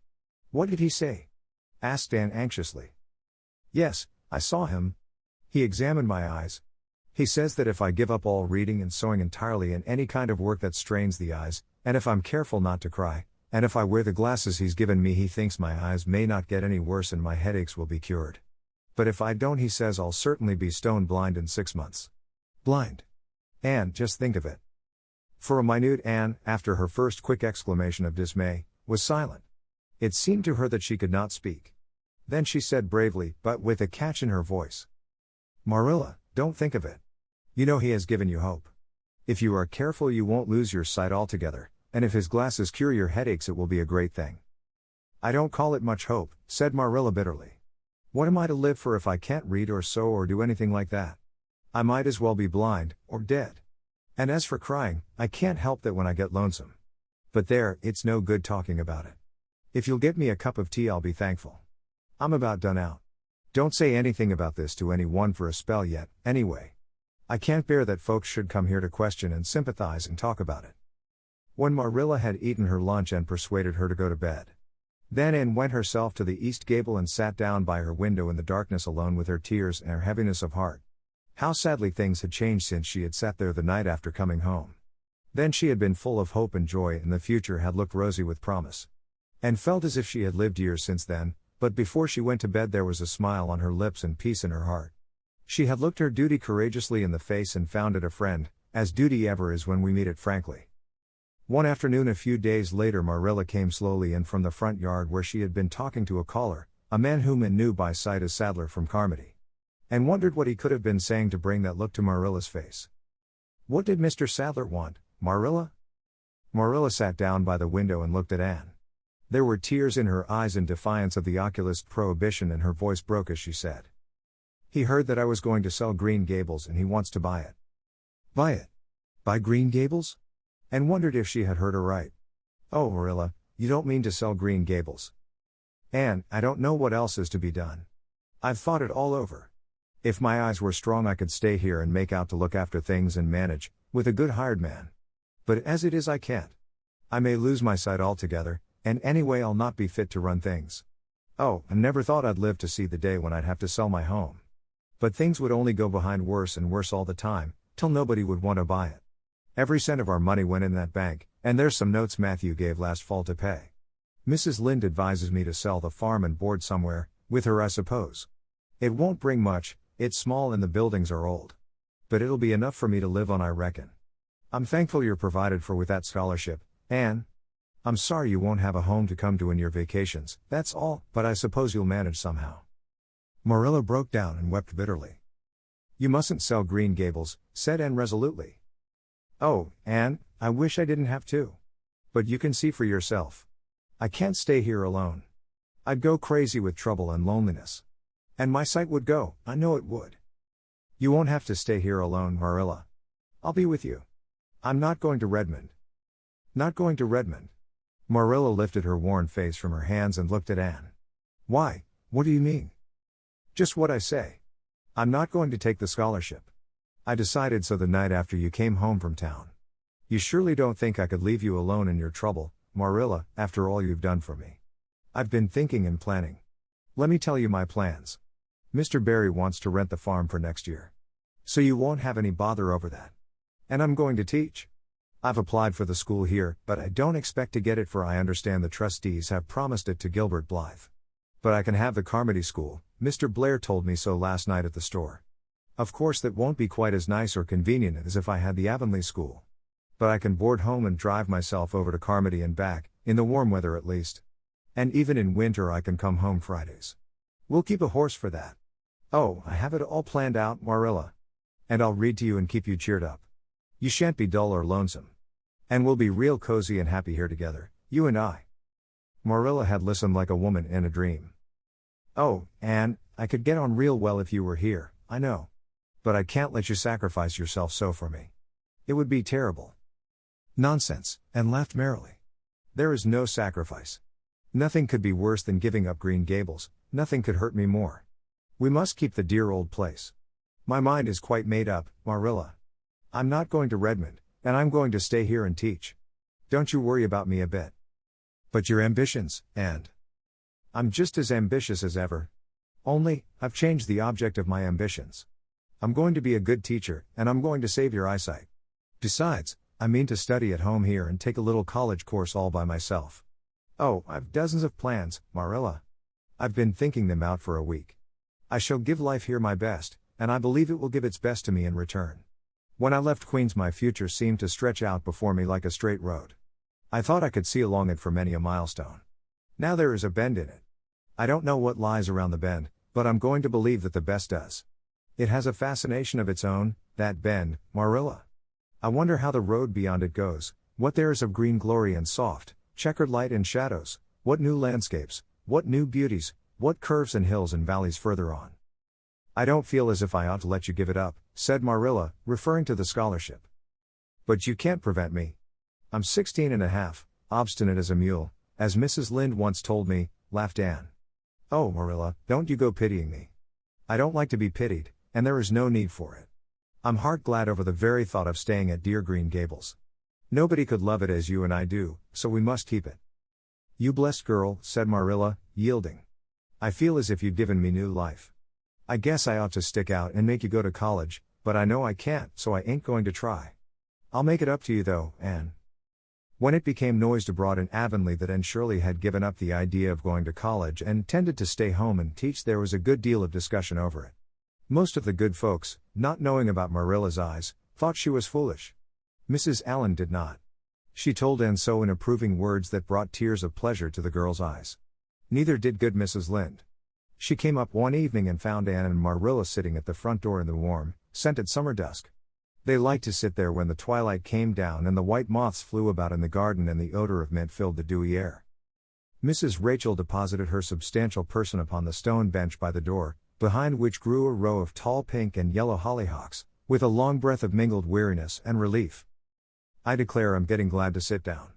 What did he say? Asked Anne anxiously. Yes, I saw him. He examined my eyes. He says that if I give up all reading and sewing entirely and any kind of work that strains the eyes, and if I'm careful not to cry, and if I wear the glasses he's given me, he thinks my eyes may not get any worse and my headaches will be cured. But if I don't, he says I'll certainly be stone blind in 6 months. Blind. Anne, just think of it. For a minute Anne, after her first quick exclamation of dismay, was silent. It seemed to her that she could not speak. Then she said bravely, but with a catch in her voice. Marilla, don't think of it. You know he has given you hope. If you are careful you won't lose your sight altogether, and if his glasses cure your headaches it will be a great thing. I don't call it much hope, said Marilla bitterly. What am I to live for if I can't read or sew or do anything like that? I might as well be blind, or dead. And as for crying, I can't help that when I get lonesome. But there, it's no good talking about it. If you'll get me a cup of tea I'll be thankful. I'm about done out. Don't say anything about this to anyone for a spell yet, anyway. I can't bear that folks should come here to question and sympathize and talk about it. When Marilla had eaten her lunch and persuaded her to go to bed, then Anne went herself to the east gable and sat down by her window in the darkness alone with her tears and her heaviness of heart. How sadly things had changed since she had sat there the night after coming home. Then she had been full of hope and joy and the future had looked rosy with promise. And felt as if she had lived years since then, but before she went to bed there was a smile on her lips and peace in her heart. She had looked her duty courageously in the face and found it a friend, as duty ever is when we meet it frankly. One afternoon a few days later Marilla came slowly in from the front yard where she had been talking to a caller, a man whom Anne knew by sight as Sadler from Carmody. And wondered what he could have been saying to bring that look to Marilla's face. What did Mr. Sadler want, Marilla? Marilla sat down by the window and looked at Anne. There were tears in her eyes in defiance of the oculist's prohibition and her voice broke as she said. He heard that I was going to sell Green Gables and he wants to buy it. Buy it? Buy Green Gables? And wondered if she had heard her right. Oh, Marilla, you don't mean to sell Green Gables. Anne, I don't know what else is to be done. I've thought it all over. If my eyes were strong I could stay here and make out to look after things and manage, with a good hired man. But as it is I can't. I may lose my sight altogether, and anyway I'll not be fit to run things. Oh, I never thought I'd live to see the day when I'd have to sell my home. But things would only go behind worse and worse all the time, till nobody would want to buy it. Every cent of our money went in that bank, and there's some notes Matthew gave last fall to pay. Mrs. Lind advises me to sell the farm and board somewhere, with her I suppose. It won't bring much, it's small and the buildings are old. But it'll be enough for me to live on I reckon. I'm thankful you're provided for with that scholarship, Anne. I'm sorry you won't have a home to come to in your vacations, that's all, but I suppose you'll manage somehow. Marilla broke down and wept bitterly. You mustn't sell Green Gables, said Anne resolutely. Oh, Anne, I wish I didn't have to. But you can see for yourself. I can't stay here alone. I'd go crazy with trouble and loneliness. And my sight would go, I know it would. You won't have to stay here alone, Marilla. I'll be with you. I'm not going to Redmond. Not going to Redmond. Marilla lifted her worn face from her hands and looked at Anne. Why, what do you mean? Just what I say. I'm not going to take the scholarship. I decided so the night after you came home from town. You surely don't think I could leave you alone in your trouble, Marilla, after all you've done for me. I've been thinking and planning. Let me tell you my plans. Mr. Barry wants to rent the farm for next year. So you won't have any bother over that. And I'm going to teach. I've applied for the school here, but I don't expect to get it for I understand the trustees have promised it to Gilbert Blythe. But I can have the Carmody School, Mr. Blair told me so last night at the store. Of course that won't be quite as nice or convenient as if I had the Avonlea School. But I can board home and drive myself over to Carmody and back, in the warm weather at least. And even in winter I can come home Fridays. We'll keep a horse for that. Oh, I have it all planned out, Marilla. And I'll read to you and keep you cheered up. You shan't be dull or lonesome. And we'll be real cozy and happy here together, you and I. Marilla had listened like a woman in a dream. Oh, Anne, I could get on real well if you were here, I know. But I can't let you sacrifice yourself so for me. It would be terrible. Nonsense, and laughed merrily. There is no sacrifice. Nothing could be worse than giving up Green Gables, nothing could hurt me more. We must keep the dear old place. My mind is quite made up, Marilla. I'm not going to Redmond, and I'm going to stay here and teach. Don't you worry about me a bit. But your ambitions, and I'm just as ambitious as ever. Only, I've changed the object of my ambitions. I'm going to be a good teacher, and I'm going to save your eyesight. Besides, I mean to study at home here and take a little college course all by myself. Oh, I've dozens of plans, Marilla. I've been thinking them out for a week. I shall give life here my best, and I believe it will give its best to me in return. When I left Queens my future seemed to stretch out before me like a straight road. I thought I could see along it for many a milestone. Now there is a bend in it. I don't know what lies around the bend, but I'm going to believe that the best does. It has a fascination of its own, that bend, Marilla. I wonder how the road beyond it goes, what there is of green glory and soft, checkered light and shadows, what new landscapes, what new beauties, what curves and hills and valleys further on. I don't feel as if I ought to let you give it up, said Marilla, referring to the scholarship. But you can't prevent me. I'm 16 and a half, obstinate as a mule, as Mrs. Lind once told me, laughed Anne. Oh, Marilla, don't you go pitying me. I don't like to be pitied, and there is no need for it. I'm heart glad over the very thought of staying at dear Green Gables. Nobody could love it as you and I do, so we must keep it. You blessed girl, said Marilla, yielding. I feel as if you'd given me new life. I guess I ought to stick out and make you go to college, but I know I can't, so I ain't going to try. I'll make it up to you though, Anne. When it became noised abroad in Avonlea that Anne Shirley had given up the idea of going to college and intended to stay home and teach, there was a good deal of discussion over it. Most of the good folks, not knowing about Marilla's eyes, thought she was foolish. Mrs. Allen did not. She told Anne so in approving words that brought tears of pleasure to the girl's eyes. Neither did good Mrs. Lind. She came up one evening and found Anne and Marilla sitting at the front door in the warm, scented summer dusk. They liked to sit there when the twilight came down and the white moths flew about in the garden and the odor of mint filled the dewy air. Mrs. Rachel deposited her substantial person upon the stone bench by the door, behind which grew a row of tall pink and yellow hollyhocks, with a long breath of mingled weariness and relief. I declare I'm getting glad to sit down.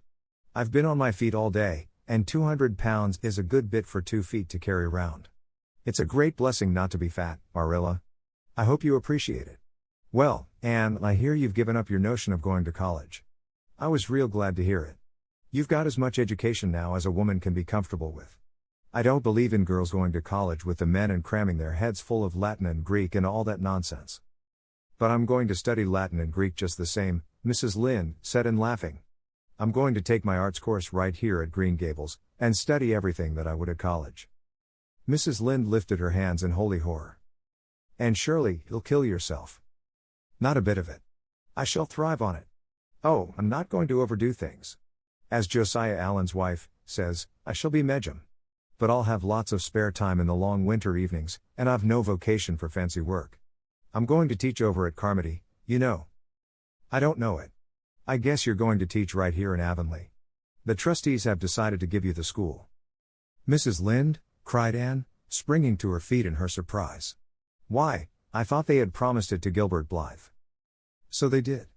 I've been on my feet all day, and 200 pounds is a good bit for 2 feet to carry around. It's a great blessing not to be fat, Marilla. I hope you appreciate it. Well, Anne, I hear you've given up your notion of going to college. I was real glad to hear it. You've got as much education now as a woman can be comfortable with. I don't believe in girls going to college with the men and cramming their heads full of Latin and Greek and all that nonsense. But I'm going to study Latin and Greek just the same, Mrs. Lynde said in laughing. I'm going to take my arts course right here at Green Gables, and study everything that I would at college. Mrs. Lynde lifted her hands in holy horror. And Shirley, you'll kill yourself. Not a bit of it. I shall thrive on it. Oh, I'm not going to overdo things. As Josiah Allen's wife says, I shall be Medjum. But I'll have lots of spare time in the long winter evenings, and I've no vocation for fancy work. I'm going to teach over at Carmody, you know. I don't know it. I guess you're going to teach right here in Avonlea. The trustees have decided to give you the school. Mrs. Lynde, cried Anne, springing to her feet in her surprise. Why, I thought they had promised it to Gilbert Blythe. So they did.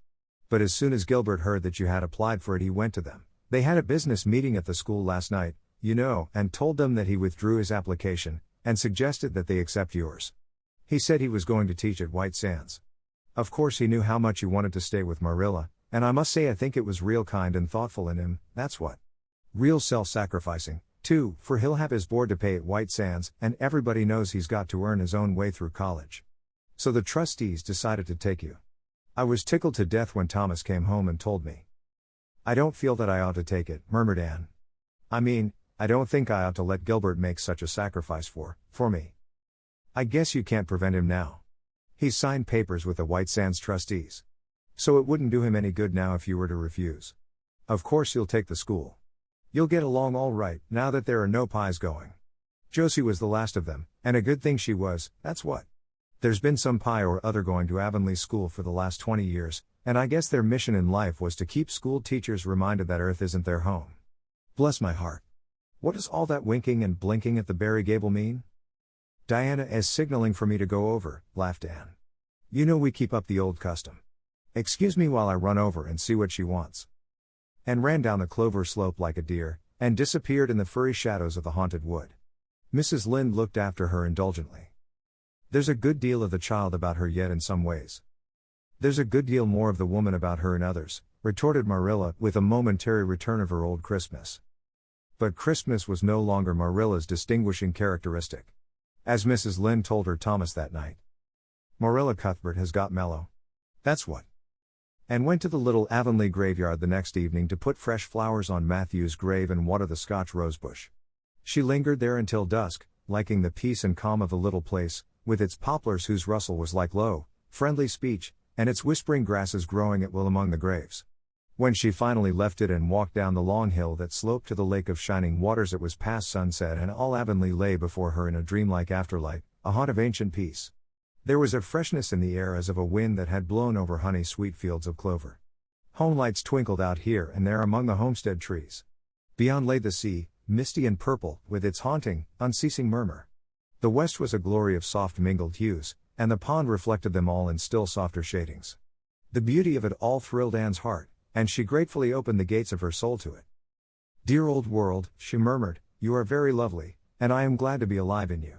But as soon as Gilbert heard that you had applied for it, he went to them. They had a business meeting at the school last night, you know, and told them that he withdrew his application, and suggested that they accept yours. He said he was going to teach at White Sands. Of course he knew how much you wanted to stay with Marilla, and I must say I think it was real kind and thoughtful in him, that's what. Real self-sacrificing, too, for he'll have his board to pay at White Sands, and everybody knows he's got to earn his own way through college. So the trustees decided to take you. I was tickled to death when Thomas came home and told me. I don't feel that I ought to take it, murmured Anne. I mean, I don't think I ought to let Gilbert make such a sacrifice for me. I guess you can't prevent him now. He's signed papers with the White Sands trustees. So it wouldn't do him any good now if you were to refuse. Of course you'll take the school. You'll get along all right, now that there are no pies going. Josie was the last of them, and a good thing she was, that's what. There's been some pie or other going to Avonlea School for the last 20 years, and I guess their mission in life was to keep school teachers reminded that Earth isn't their home. Bless my heart. What does all that winking and blinking at the Barry Gable mean? Diana is signaling for me to go over, laughed Anne. You know we keep up the old custom. Excuse me while I run over and see what she wants. And ran down the clover slope like a deer, and disappeared in the furry shadows of the haunted wood. Mrs. Lynde looked after her indulgently. There's a good deal of the child about her yet in some ways. There's a good deal more of the woman about her in others, retorted Marilla with a momentary return of her old crispness. But crispness was no longer Marilla's distinguishing characteristic. As Mrs. Lynde told her Thomas that night. Marilla Cuthbert has got mellow. That's what. And went to the little Avonlea graveyard the next evening to put fresh flowers on Matthew's grave and water the Scotch rosebush. She lingered there until dusk, liking the peace and calm of the little place, with its poplars whose rustle was like low, friendly speech, and its whispering grasses growing at will among the graves. When she finally left it and walked down the long hill that sloped to the lake of shining waters, it was past sunset and all Avonlea lay before her in a dreamlike afterlight, a haunt of ancient peace. There was a freshness in the air as of a wind that had blown over honey-sweet fields of clover. Home lights twinkled out here and there among the homestead trees. Beyond lay the sea, misty and purple, with its haunting, unceasing murmur. The west was a glory of soft mingled hues, and the pond reflected them all in still softer shadings. The beauty of it all thrilled Anne's heart, and she gratefully opened the gates of her soul to it. Dear old world, she murmured, you are very lovely, and I am glad to be alive in you.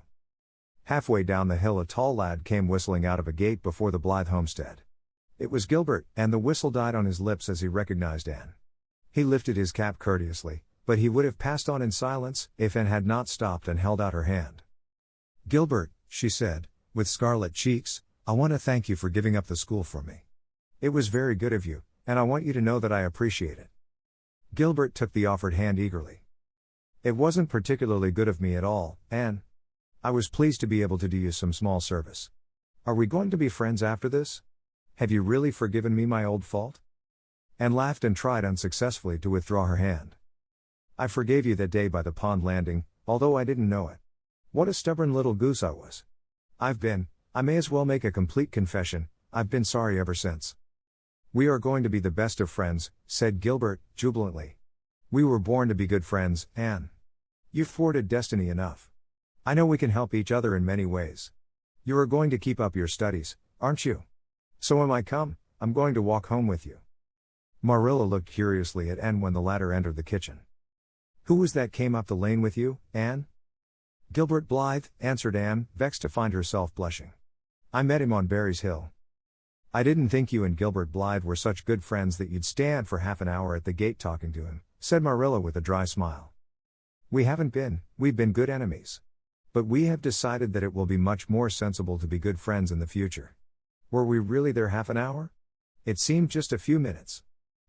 Halfway down the hill a tall lad came whistling out of a gate before the Blythe homestead. It was Gilbert, and the whistle died on his lips as he recognized Anne. He lifted his cap courteously, but he would have passed on in silence if Anne had not stopped and held out her hand. Gilbert, she said, with scarlet cheeks, I want to thank you for giving up the school for me. It was very good of you, and I want you to know that I appreciate it. Gilbert took the offered hand eagerly. It wasn't particularly good of me at all, Anne. I was pleased to be able to do you some small service. Are we going to be friends after this? Have you really forgiven me my old fault? Anne laughed and tried unsuccessfully to withdraw her hand. I forgave you that day by the pond landing, although I didn't know it. What a stubborn little goose I was. I may as well make a complete confession, I've been sorry ever since. We are going to be the best of friends, said Gilbert, jubilantly. We were born to be good friends, Anne. You've thwarted destiny enough. I know we can help each other in many ways. You are going to keep up your studies, aren't you? So when I come, I'm going to walk home with you. Marilla looked curiously at Anne when the latter entered the kitchen. Who was that came up the lane with you, Anne? Gilbert Blythe, answered Anne, vexed to find herself blushing. I met him on Berry's Hill. I didn't think you and Gilbert Blythe were such good friends that you'd stand for half an hour at the gate talking to him, said Marilla with a dry smile. We've been good enemies. But we have decided that it will be much more sensible to be good friends in the future. Were we really there half an hour? It seemed just a few minutes.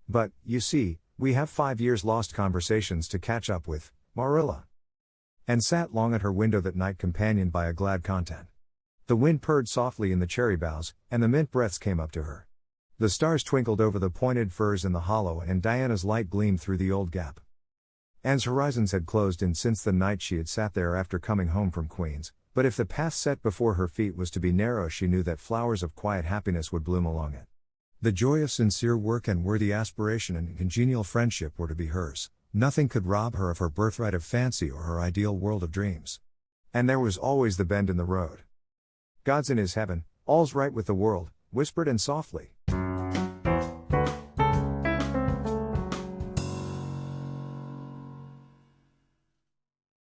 But, you see, we have 5 years lost conversations to catch up with, Marilla. And sat long at her window that night companioned by a glad content. The wind purred softly in the cherry boughs, and the mint breaths came up to her. The stars twinkled over the pointed firs in the hollow and Diana's light gleamed through the old gap. Anne's horizons had closed in since the night she had sat there after coming home from Queen's, but if the path set before her feet was to be narrow she knew that flowers of quiet happiness would bloom along it. The joy of sincere work and worthy aspiration and congenial friendship were to be hers. Nothing could rob her of her birthright of fancy or her ideal world of dreams. And there was always the bend in the road. God's in his heaven, all's right with the world, whispered and softly.